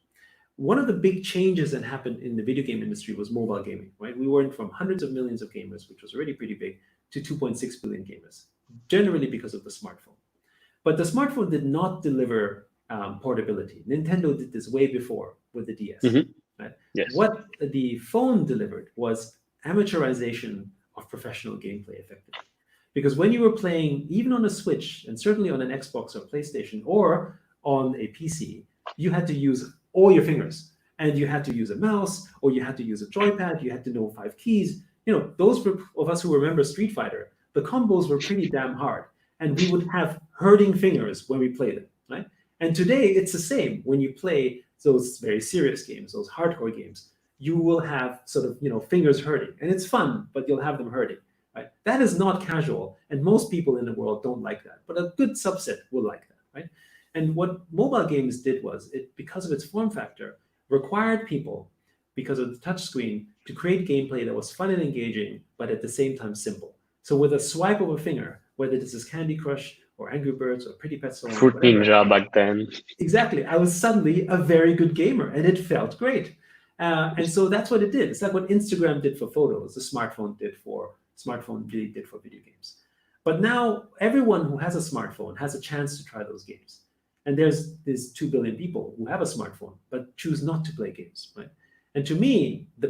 One of the big changes that happened in the video game industry was mobile gaming, right? We went from hundreds of millions of gamers, which was already pretty big, to 2.6 billion gamers, generally because of the smartphone. But the smartphone did not deliver portability. Nintendo did this way before with the DS. Right? Yes. What the phone delivered was amateurization of professional gameplay effectively. Because when you were playing, even on a Switch, and certainly on an Xbox or PlayStation, or on a PC, you had to use all your fingers. And you had to use a mouse, or you had to use a joypad, you had to know 5 keys. Those of us who remember Street Fighter, the combos were pretty damn hard. And we would have hurting fingers when we played them, right? And today, it's the same. When you play those very serious games, those hardcore games, you will have sort of, fingers hurting. And it's fun, but you'll have them hurting. Right? That is not casual, and most people in the world don't like that. But a good subset will like that, right? And what mobile games did was, because of its form factor, required people, because of the touch screen, to create gameplay that was fun and engaging, but at the same time simple. So with a swipe of a finger, whether this is Candy Crush or Angry Birds or Pretty Pet Salon, Fruit Ninja back then. Exactly. I was suddenly a very good gamer, and it felt great. And so that's what it did. It's like what Instagram did for photos, the smartphone really did for video games. But now everyone who has a smartphone has a chance to try those games. And there's 2 billion people who have a smartphone but choose not to play games, right? And to me, the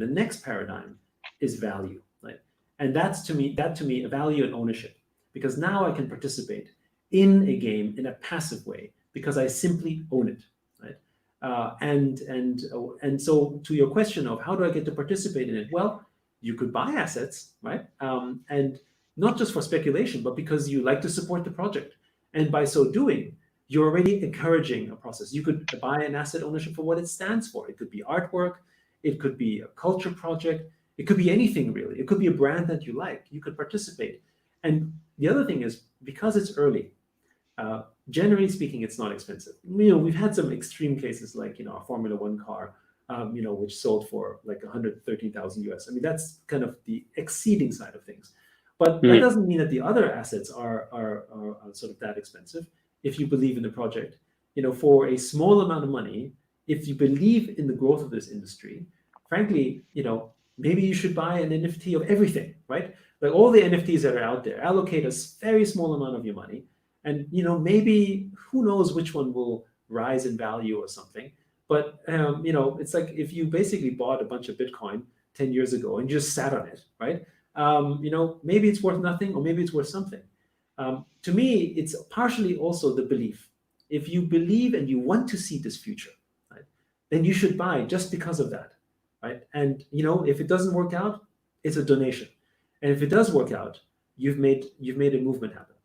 next paradigm is value, right? And that to me, a value and ownership, because now I can participate in a game in a passive way because I simply own it, right? And so to your question of how do I get to participate in it? Well, you could buy assets, right? And not just for speculation, but because you like to support the project. And by so doing, you're already encouraging a process. You could buy an asset ownership for what it stands for. It could be artwork, it could be a culture project, it could be anything really. It could be a brand that you like. You could participate. And the other thing is, because it's early, generally speaking, it's not expensive. We've had some extreme cases like, a Formula One car, which sold for like 130,000 US. I mean, that's kind of the exceeding side of things. But that doesn't mean that the other assets are sort of that expensive. If you believe in the project, for a small amount of money, if you believe in the growth of this industry, frankly, maybe you should buy an NFT of everything, right? Like all the NFTs that are out there, allocate a very small amount of your money. And, maybe who knows which one will rise in value or something. But, it's like if you basically bought a bunch of Bitcoin 10 years ago and just sat on it, right? Maybe it's worth nothing or maybe it's worth something. To me, it's partially also the belief. If you believe and you want to see this future, right, then you should buy just because of that, right? And, if it doesn't work out, it's a donation. And if it does work out, you've made a movement happen.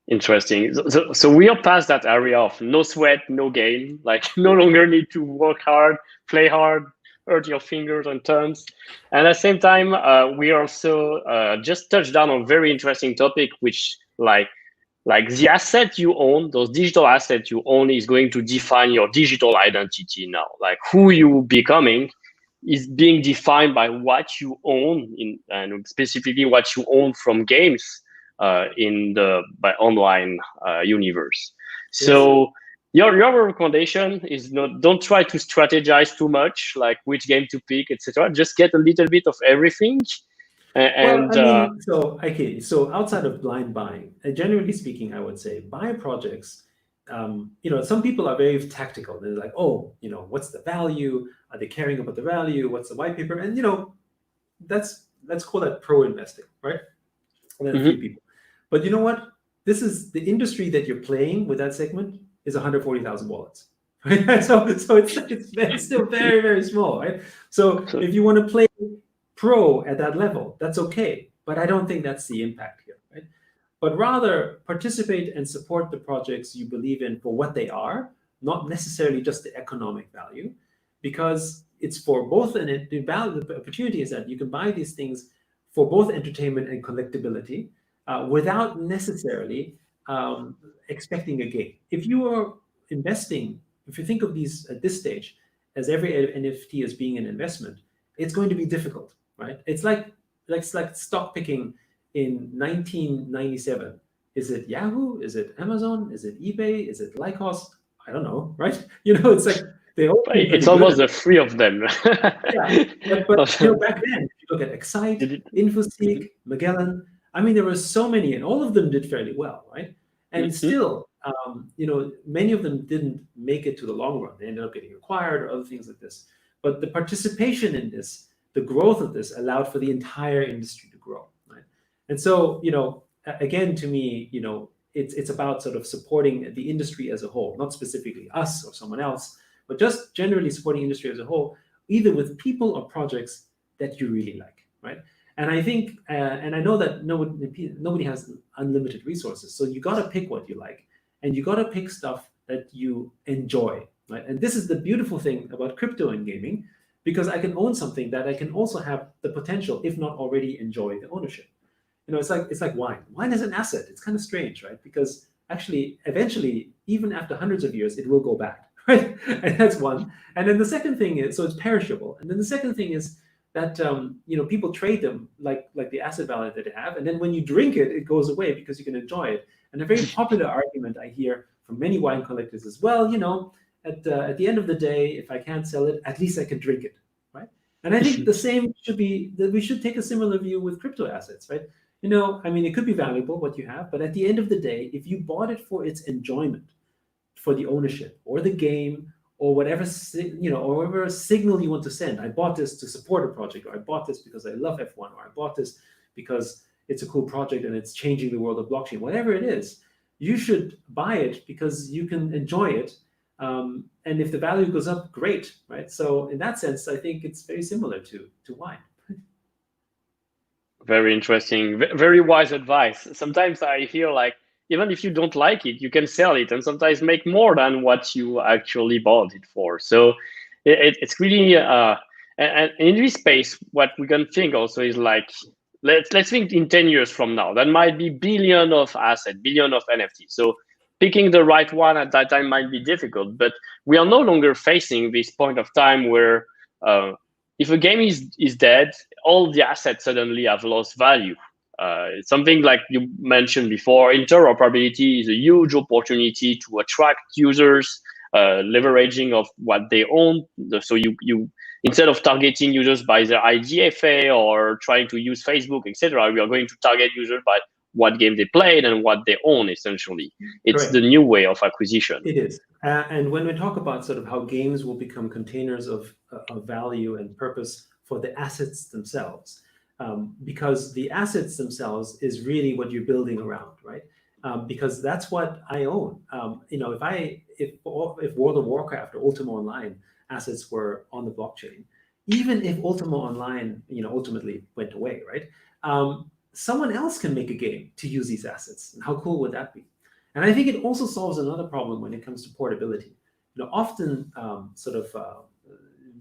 Interesting. So we are past that area of no sweat, no gain, like no longer need to work hard, play hard, hurt your fingers and thumbs. And at the same time, we also just touched down on a very interesting topic, which like the asset you own, those digital assets you own is going to define your digital identity now. Like who you becoming is being defined by what you own and specifically what you own from games in the online universe. So your recommendation is don't try to strategize too much, like which game to pick, etc. Just get a little bit of everything. So outside of blind buying, generally speaking, I would say buy projects. Some people are very tactical. They're like, oh, what's the value? Are they caring about the value? What's the white paper? And let's call that pro investing, right? And then a few people. But you know what? This is the industry that you're playing with that segment is 140,000 wallets. Right? So it's still very, very small, right? So if you want to play pro at that level, that's okay. But I don't think that's the impact here, right? But rather participate and support the projects you believe in for what they are, not necessarily just the economic value, because it's for both. And the opportunity is that you can buy these things for both entertainment and collectability without necessarily expecting a gain. If you are investing, if you think of these at this stage as every NFT as being an investment, it's going to be difficult, right? It's like stock picking in 1997. Is it Yahoo? Is it Amazon? Is it eBay? Is it Lycos? I don't know, right? It's like they all. It's almost the three of them. Yeah, but back then, if you look at Excite, InfoSeek, Magellan, I mean, there were so many, and all of them did fairly well, right? And still, many of them didn't make it to the long run. They ended up getting acquired or other things like this. But the participation in this, the growth of this, allowed for the entire industry to grow, right? And so, again, to me, it's about sort of supporting the industry as a whole, not specifically us or someone else, but just generally supporting industry as a whole, either with people or projects that you really like, right? And I think, and I know that nobody has unlimited resources, so you got to pick what you like, and you got to pick stuff that you enjoy, right? And this is the beautiful thing about crypto and gaming, because I can own something that I can also have the potential, if not already, enjoy the ownership. It's like wine. Wine is an asset. It's kind of strange, right? Because actually, eventually, even after hundreds of years, it will go bad, right? And that's one. And then the second thing is, so it's perishable. And then the second thing is that people trade them like the asset value that they have, and then when you drink it, it goes away because you can enjoy it. And a very popular argument I hear from many wine collectors is, well, at the end of the day, if I can't sell it, at least I can drink it, right? And I think the same should be that we should take a similar view with crypto assets, right? It could be valuable what you have, but at the end of the day, if you bought it for its enjoyment, for the ownership or the game or whatever, or whatever signal you want to send, I bought this to support a project, or I bought this because I love F1, or I bought this because it's a cool project and it's changing the world of blockchain, whatever it is, you should buy it because you can enjoy it. And if the value goes up, great, right? So in that sense, I think it's very similar to wine. Very interesting, very wise advice. Sometimes I hear like, even if you don't like it, you can sell it and sometimes make more than what you actually bought it for. So it's really, and in this space, what we can think also is like, let's think in 10 years from now, that might be billion of assets, billion of NFTs. So picking the right one at that time might be difficult, but we are no longer facing this point of time where if a game is dead, all the assets suddenly have lost value. It's something like you mentioned before, interoperability is a huge opportunity to attract users, leveraging of what they own. So you instead of targeting users by their IDFA or trying to use Facebook, etc., we are going to target users by what game they played and what they own, essentially. It's Correct. the new way of acquisition. It is. And when we talk about sort of how games will become containers of value and purpose for the assets themselves, because the assets themselves is really what you're building around, right? Because that's what I own. If World of Warcraft or Ultima Online assets were on the blockchain, even if Ultima Online, ultimately went away, right? Someone else can make a game to use these assets. And how cool would that be? And I think it also solves another problem when it comes to portability. Often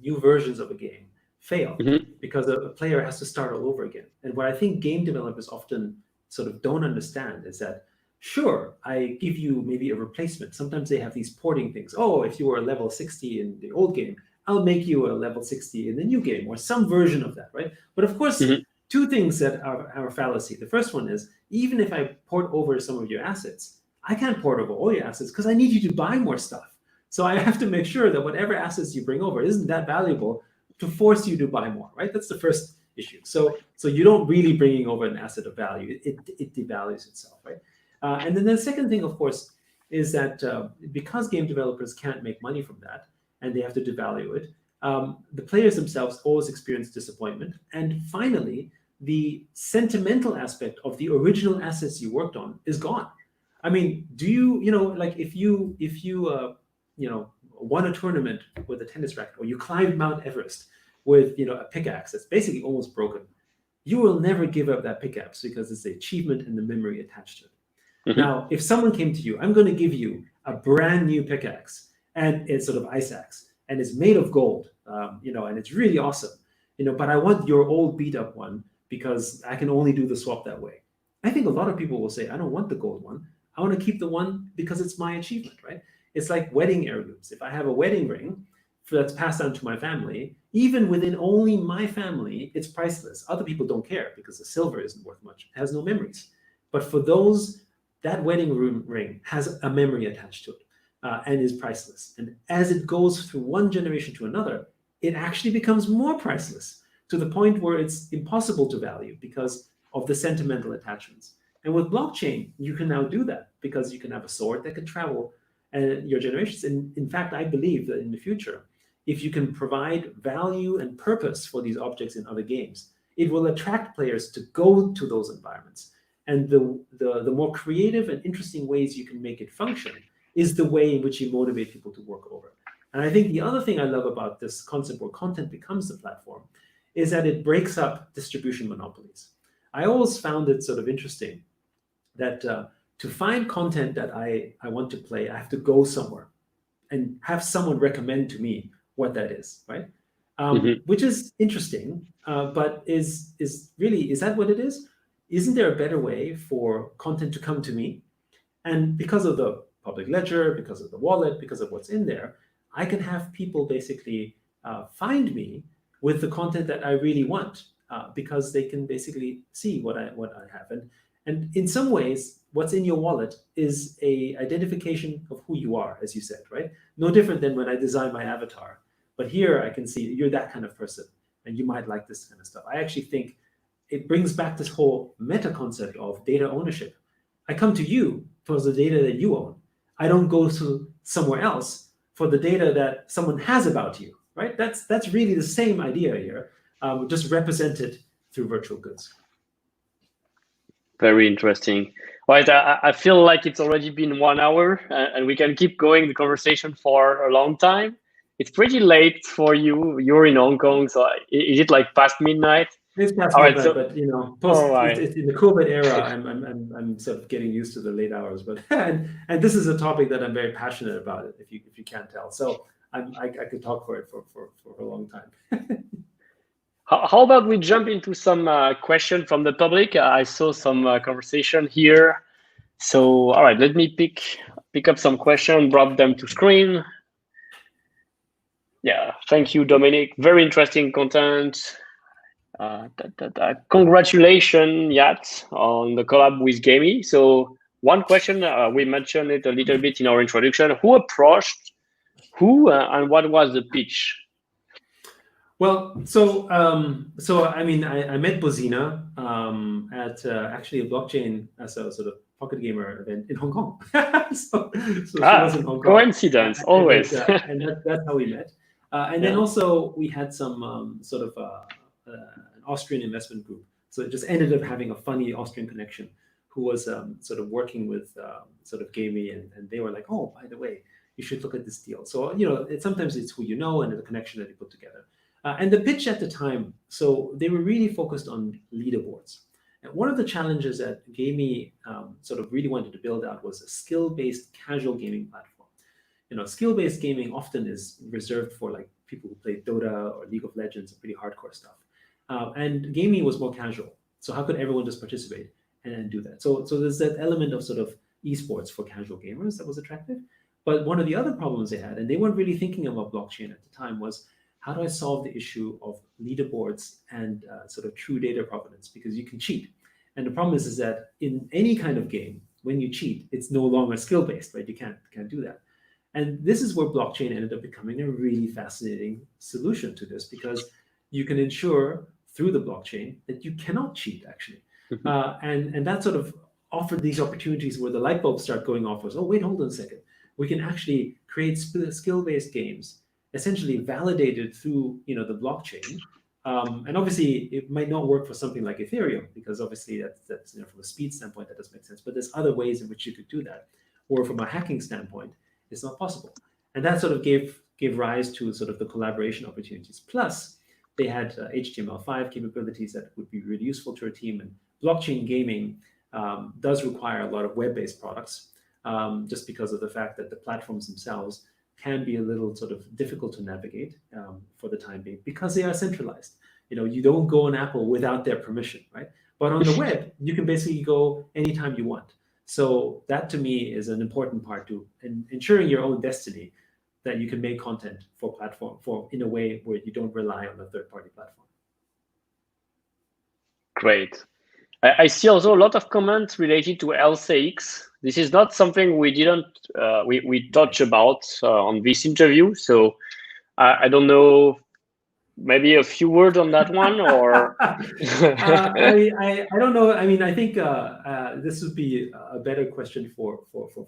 new versions of a game fail because a player has to start all over again. And what I think game developers often sort of don't understand is that, sure, I give you maybe a replacement. Sometimes they have these porting things. Oh, if you were a level 60 in the old game, I'll make you a level 60 in the new game, or some version of that, right? But of course, two things that are a fallacy. The first one is, even if I port over some of your assets, I can't port over all your assets because I need you to buy more stuff. So I have to make sure that whatever assets you bring over isn't that valuable to force you to buy more, right? That's the first issue. So you don't really bringing over an asset of value. It devalues itself, right? And then the second thing, of course, is that because game developers can't make money from that and they have to devalue it, the players themselves always experience disappointment. And finally, the sentimental aspect of the original assets you worked on is gone. I mean, do if you won a tournament with a tennis racket, or you climbed Mount Everest with a pickaxe that's basically almost broken, you will never give up that pickaxe because it's the achievement and the memory attached to it. Now, if someone came to you, I'm going to give you a brand new pickaxe, and it's sort of ice axe, and it's made of gold, and it's really awesome, but I want your old beat up one because I can only do the swap that way. I think a lot of people will say, I don't want the gold one. I want to keep the one because it's my achievement, right? It's like wedding heirlooms. If I have a wedding ring that's passed down to my family, even within only my family, it's priceless. Other people don't care because the silver isn't worth much. It has no memories. But for those, that wedding ring has a memory attached to it and is priceless. And as it goes through one generation to another, it actually becomes more priceless to the point where it's impossible to value because of the sentimental attachments. And with blockchain, you can now do that because you can have a sword that can travel and your generations. And in fact, I believe that in the future, if you can provide value and purpose for these objects in other games, it will attract players to go to those environments. And the more creative and interesting ways you can make it function is the way in which you motivate people to work over. And I think the other thing I love about this concept where content becomes the platform is that it breaks up distribution monopolies. I always found it sort of interesting that to find content that I want to play, I have to go somewhere and have someone recommend to me what that is, right? Which is interesting, but is that what it is? Isn't there a better way for content to come to me? And because of the public ledger, because of the wallet, because of what's in there, I can have people basically find me with the content that I really want, because they can basically see what I have. And in some ways, what's in your wallet is a identification of who you are, as you said, right? No different than when I design my avatar. But here I can see you're that kind of person, and you might like this kind of stuff. I actually think it brings back this whole meta concept of data ownership. I come to you for the data that you own. I don't go to somewhere else for the data that someone has about you, right? That's really the same idea here, just represented through virtual goods. Very interesting. Right, I feel like it's already been 1 hour, and we can keep going the conversation for a long time. It's pretty late for you. You're in Hong Kong, so is it like past midnight? It's past All right, midnight, so but it's in the COVID era. I'm sort of getting used to the late hours, but and this is a topic that I'm very passionate about. If you can't tell, so I could talk for it for a long time. How about we jump into some question from the public? I saw some conversation here. So, all right, let me pick up some question, brought them to screen. Yeah, thank you, Dominic. Very interesting content. Congratulations, Yat, on the collab with Gamey. So one question, we mentioned it a little bit in our introduction. Who approached who, and what was the pitch? Well, so I mean, I met Bozina at actually a blockchain as a sort of pocket gamer event in Hong Kong. so she was in Hong Kong. Coincidence, always. And that's how we met. And then also we had some sort of an Austrian investment group. So it just ended up having a funny Austrian connection who was sort of working with sort of Gamey, and they were like, oh, by the way, you should look at this deal. So, sometimes it's who you know and the connection that you put together. And the pitch at the time, so they were really focused on leaderboards. And one of the challenges that Gamey sort of really wanted to build out was a skill-based casual gaming platform. Skill-based gaming often is reserved for like people who play Dota or League of Legends, pretty hardcore stuff. And gaming was more casual. So how could everyone just participate and do that? So there's that element of sort of esports for casual gamers that was attractive. But one of the other problems they had, and they weren't really thinking about blockchain at the time, was how do I solve the issue of leaderboards and sort of true data provenance? Because you can cheat. And the problem is that in any kind of game, when you cheat, it's no longer skill-based, right? You can't do that. And this is where blockchain ended up becoming a really fascinating solution to this, because you can ensure through the blockchain that you cannot cheat, actually. And that sort of offered these opportunities where the light bulbs start going off was, oh, wait, hold on a second. We can actually create skill-based games, essentially validated through the blockchain. And obviously, it might not work for something like Ethereum, because obviously that's from a speed standpoint, that doesn't make sense. But there's other ways in which you could do that. Or from a hacking standpoint, it's not possible. And that sort of gave rise to sort of the collaboration opportunities. Plus, they had HTML5 capabilities that would be really useful to our team. And blockchain gaming does require a lot of web-based products, just because of the fact that the platforms themselves can be a little sort of difficult to navigate for the time being, because they are centralized. You don't go on Apple without their permission, right? But on the web, you can basically go anytime you want. So that to me is an important part to ensuring your own destiny, that you can make content for platform in a way where you don't rely on a third-party platform. Great. I see also a lot of comments related to LCX. This is not something we didn't we touch about on this interview. So I don't know maybe a few words on that one, or I don't know. I mean, I think this would be a better question for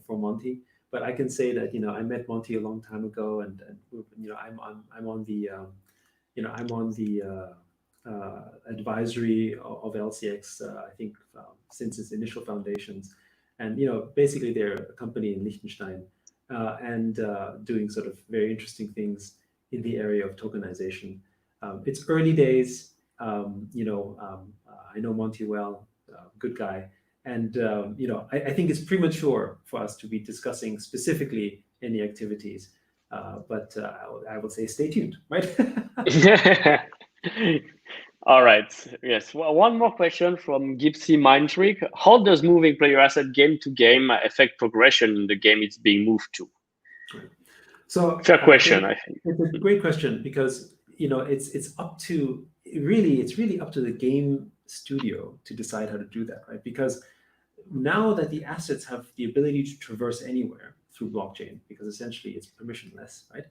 Monty. But I can say that I met Monty a long time ago, and I'm on the I'm on the advisory of LCX. I think since its initial foundations, and basically they're a company in Liechtenstein, and doing sort of very interesting things in the area of tokenization. It's early days. I know Monty well, good guy, and I think it's premature for us to be discussing specifically any activities. But I would say stay tuned, right? All right. Yes. Well, one more question from Gipsy Mindtrick. How does moving player asset game to game affect progression in the game it's being moved to? So fair question, I think. It's a great question because it's really up to the game studio to decide how to do that, right? Because now that the assets have the ability to traverse anywhere through blockchain, because essentially it's permissionless, right?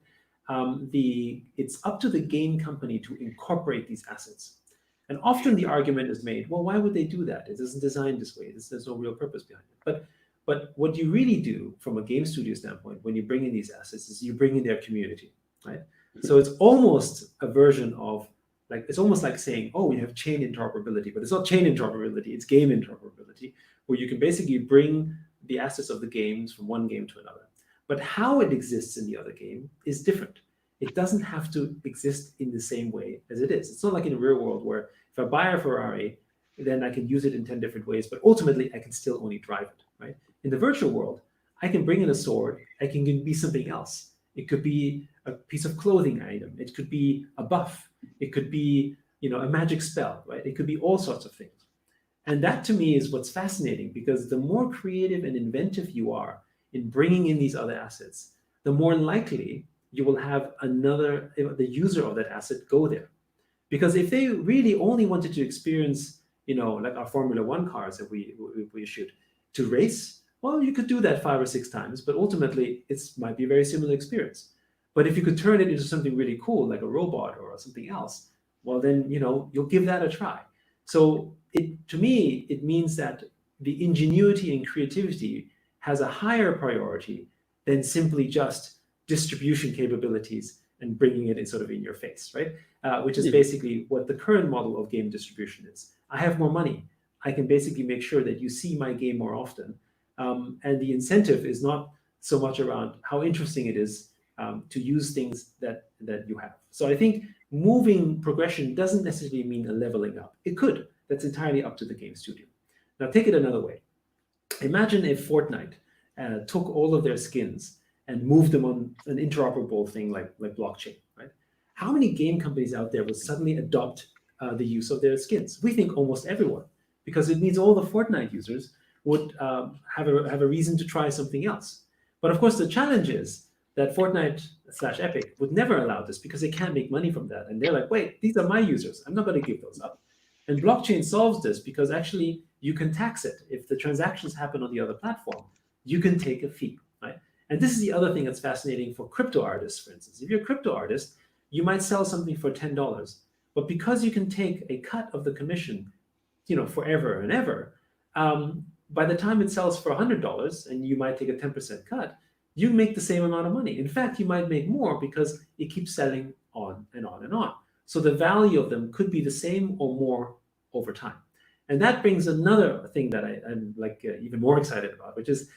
It's up to the game company to incorporate these assets. And often the argument is made, well, why would they do that? It isn't designed this way. There's no real purpose behind it. But what you really do from a game studio standpoint when you bring in these assets is you bring in their community, right? So it's almost a version of it's almost like saying, oh, we have chain interoperability, but it's not chain interoperability, it's game interoperability, where you can basically bring the assets of the games from one game to another. But how it exists in the other game is different. It doesn't have to exist in the same way as it is. It's not like in the real world where if I buy a Ferrari, then I can use it in 10 different ways, but ultimately I can still only drive it, right? In the virtual world, I can bring in a sword, I can be something else. It could be a piece of clothing item. It could be a buff. It could be, a magic spell, right? It could be all sorts of things. And that to me is what's fascinating, because the more creative and inventive you are in bringing in these other assets, the more likely you will have the user of that asset go there. Because if they really only wanted to experience, like our Formula One cars that we issued to race, well, you could do that 5 or 6 times, but ultimately it might be a very similar experience. But if you could turn it into something really cool, like a robot or something else, well, then, you'll give that a try. So to me, it means that the ingenuity and creativity has a higher priority than simply just distribution capabilities and bringing it in sort of in your face, right? Which is basically what the current model of game distribution is. I have more money. I can basically make sure that you see my game more often. And the incentive is not so much around how interesting it is to use things that you have. So I think moving progression doesn't necessarily mean a leveling up. It could. That's entirely up to the game studio. Now take it another way. Imagine if Fortnite took all of their skins and moved them on an interoperable thing like blockchain, right? How many game companies out there would suddenly adopt the use of their skins? We think almost everyone, because it means all the Fortnite users would have a reason to try something else. But of course, the challenge is that Fortnite/Epic would never allow this because they can't make money from that. And they're like, wait, these are my users. I'm not going to give those up. And blockchain solves this because actually you can tax it. If the transactions happen on the other platform, you can take a fee, right? And this is the other thing that's fascinating for crypto artists, for instance. If you're a crypto artist, you might sell something for $10, but because you can take a cut of the commission, forever and ever, by the time it sells for $100 and you might take a 10% cut, you make the same amount of money. In fact, you might make more because it keeps selling on and on and on. So the value of them could be the same or more over time. And that brings another thing that I'm even more excited about, which is,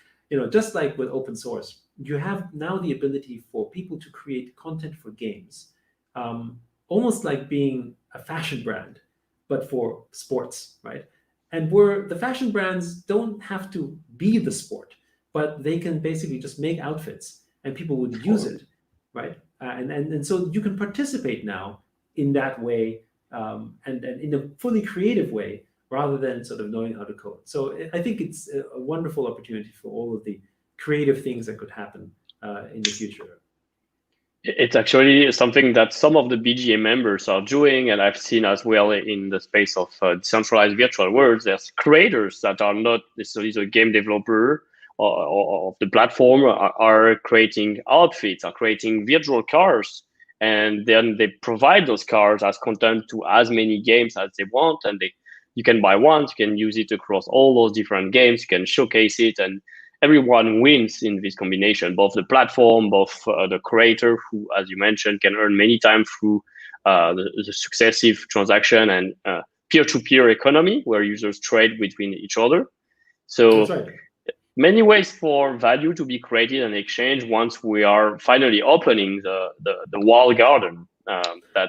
just like with open source, you have now the ability for people to create content for games, almost like being a fashion brand, but for sports, right? And where the fashion brands don't have to be the sport, but they can basically just make outfits and people would use it, right? And so you can participate now in that way, and in a fully creative way, rather than sort of knowing how to code. So I think it's a wonderful opportunity for all of the creative things that could happen in the future. It's actually something that some of the BGA members are doing, and I've seen as well in the space of decentralized virtual worlds. There's creators that are not necessarily the game developer or of the platform are creating outfits, are creating virtual cars, and then they provide those cards as content to as many games as they want, and you can buy one, you can use it across all those different games, you can showcase it, and everyone wins in this combination, both the platform, both the creator, who, as you mentioned, can earn many times through the successive transaction and peer-to-peer economy where users trade between each other. So That's right. Many ways for value to be created and exchanged once we are finally opening the walled garden that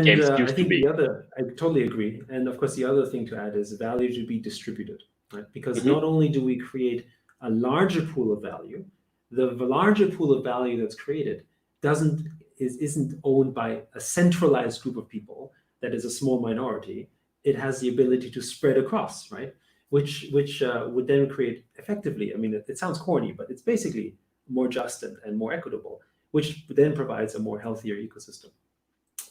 games I used to think be. I totally agree. And of course, the other thing to add is value to be distributed, right? Because Mm-hmm. not only do we create a larger pool of value, the larger pool of value that's created isn't owned by a centralized group of people that is a small minority. It has the ability to spread across, right? Which would then create effectively. I mean, it sounds corny, but it's basically more just and more equitable, which then provides a more healthier ecosystem.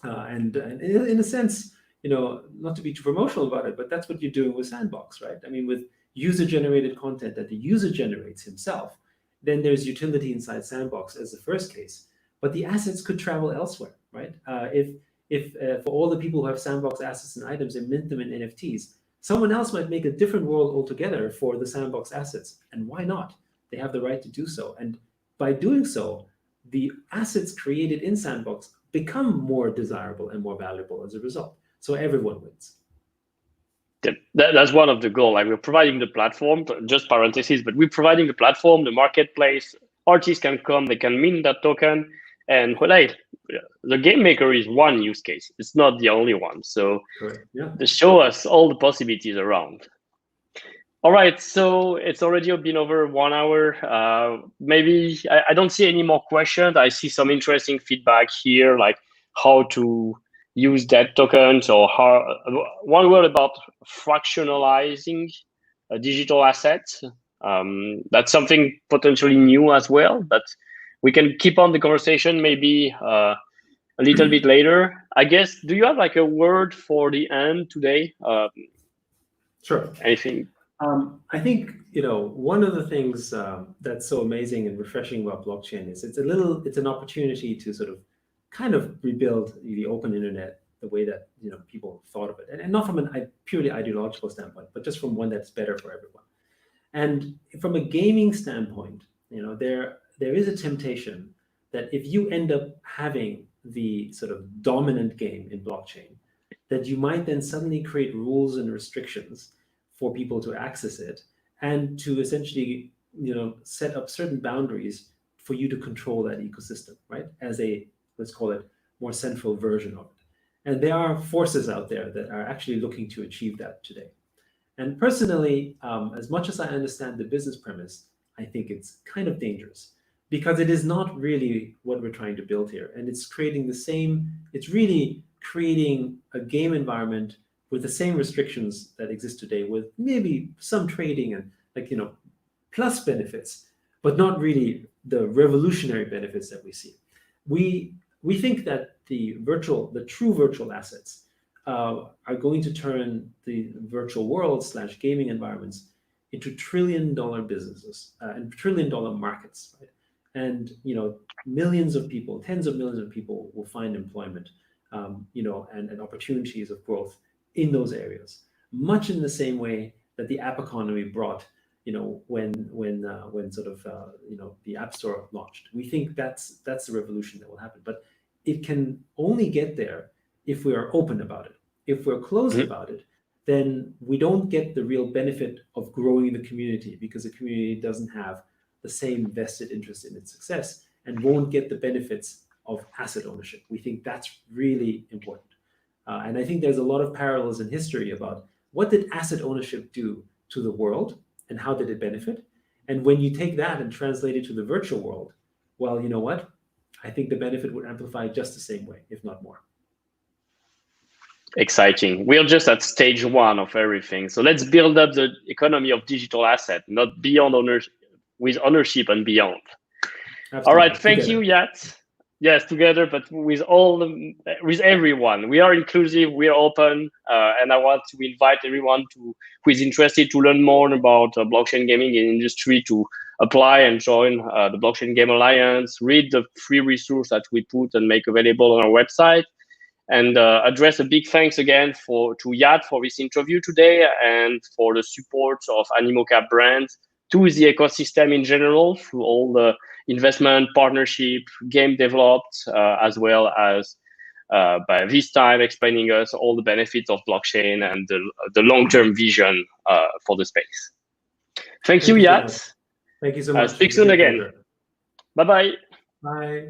And in a sense, not to be too promotional about it, but that's what you're doing with Sandbox, right? I mean, with user-generated content that the user generates himself, then there's utility inside Sandbox as the first case, but the assets could travel elsewhere, right? If for all the people who have Sandbox assets and items and mint them in NFTs, someone else might make a different world altogether for the Sandbox assets, and why not? They have the right to do so, and by doing so, the assets created in Sandbox become more desirable and more valuable as a result. So everyone wins. That's one of the goals. Like, we're providing the platform, just parentheses, but we're providing the platform, the marketplace. Artists can come, they can mint that token, and the game maker is one use case. It's not the only one. So they show us all the possibilities around. All right, so it's already been over 1 hour. Maybe I don't see any more questions. I see some interesting feedback here, like how to use that tokens, or one word about fractionalizing digital assets. That's something potentially new as well, but we can keep on the conversation maybe a little bit later. I guess, do you have like a word for the end today? Sure. Anything? I think one of the things that's so amazing and refreshing about blockchain is it's an opportunity to sort of kind of rebuild the open internet the way that people thought of it, and not from a purely ideological standpoint, but just from one that's better for everyone. And from a gaming standpoint, there is a temptation that if you end up having the sort of dominant game in blockchain, that you might then suddenly create rules and restrictions for people to access it, and to essentially set up certain boundaries for you to control that ecosystem, right? As let's call it, more central version of it. And there are forces out there that are actually looking to achieve that today. And personally, as much as I understand the business premise, I think it's kind of dangerous, because it is not really what we're trying to build here. And it's really creating a game environment with the same restrictions that exist today, with maybe some trading and plus benefits, but not really the revolutionary benefits that we see. We think that the true virtual assets are going to turn the virtual world / gaming environments into trillion-dollar businesses and trillion-dollar markets, right? And millions of people, tens of millions of people will find employment, and opportunities of growth in those areas, much in the same way that the app economy brought, when sort of the App Store launched. We think that's the revolution that will happen, but it can only get there if we are open about it. If we're closed about it, then we don't get the real benefit of growing the community, because the community doesn't have the same vested interest in its success and won't get the benefits of asset ownership. We think that's really important. And I think there's a lot of parallels in history about what did asset ownership do to the world and how did it benefit? And when you take that and translate it to the virtual world, well, you know what? I think the benefit would amplify just the same way, if not more. Exciting. We're just at stage one of everything. So let's build up the economy of digital asset, not beyond ownership, with ownership and beyond. Absolutely. All right. Thank you, Yat. Yes, together, but with everyone. We are inclusive, we are open, and I want to invite everyone who is interested to learn more about blockchain gaming in industry to apply and join the Blockchain Game Alliance, read the free resource that we put and make available on our website, and address a big thanks again to Yat for this interview today and for the support of Animoca Brand to the ecosystem in general through all the investment, partnership, game developed, as well as by this time explaining us all the benefits of blockchain and the long-term vision for the space. Thank you, Yat. Thank you so much. Speak soon again. Bye-bye. Bye.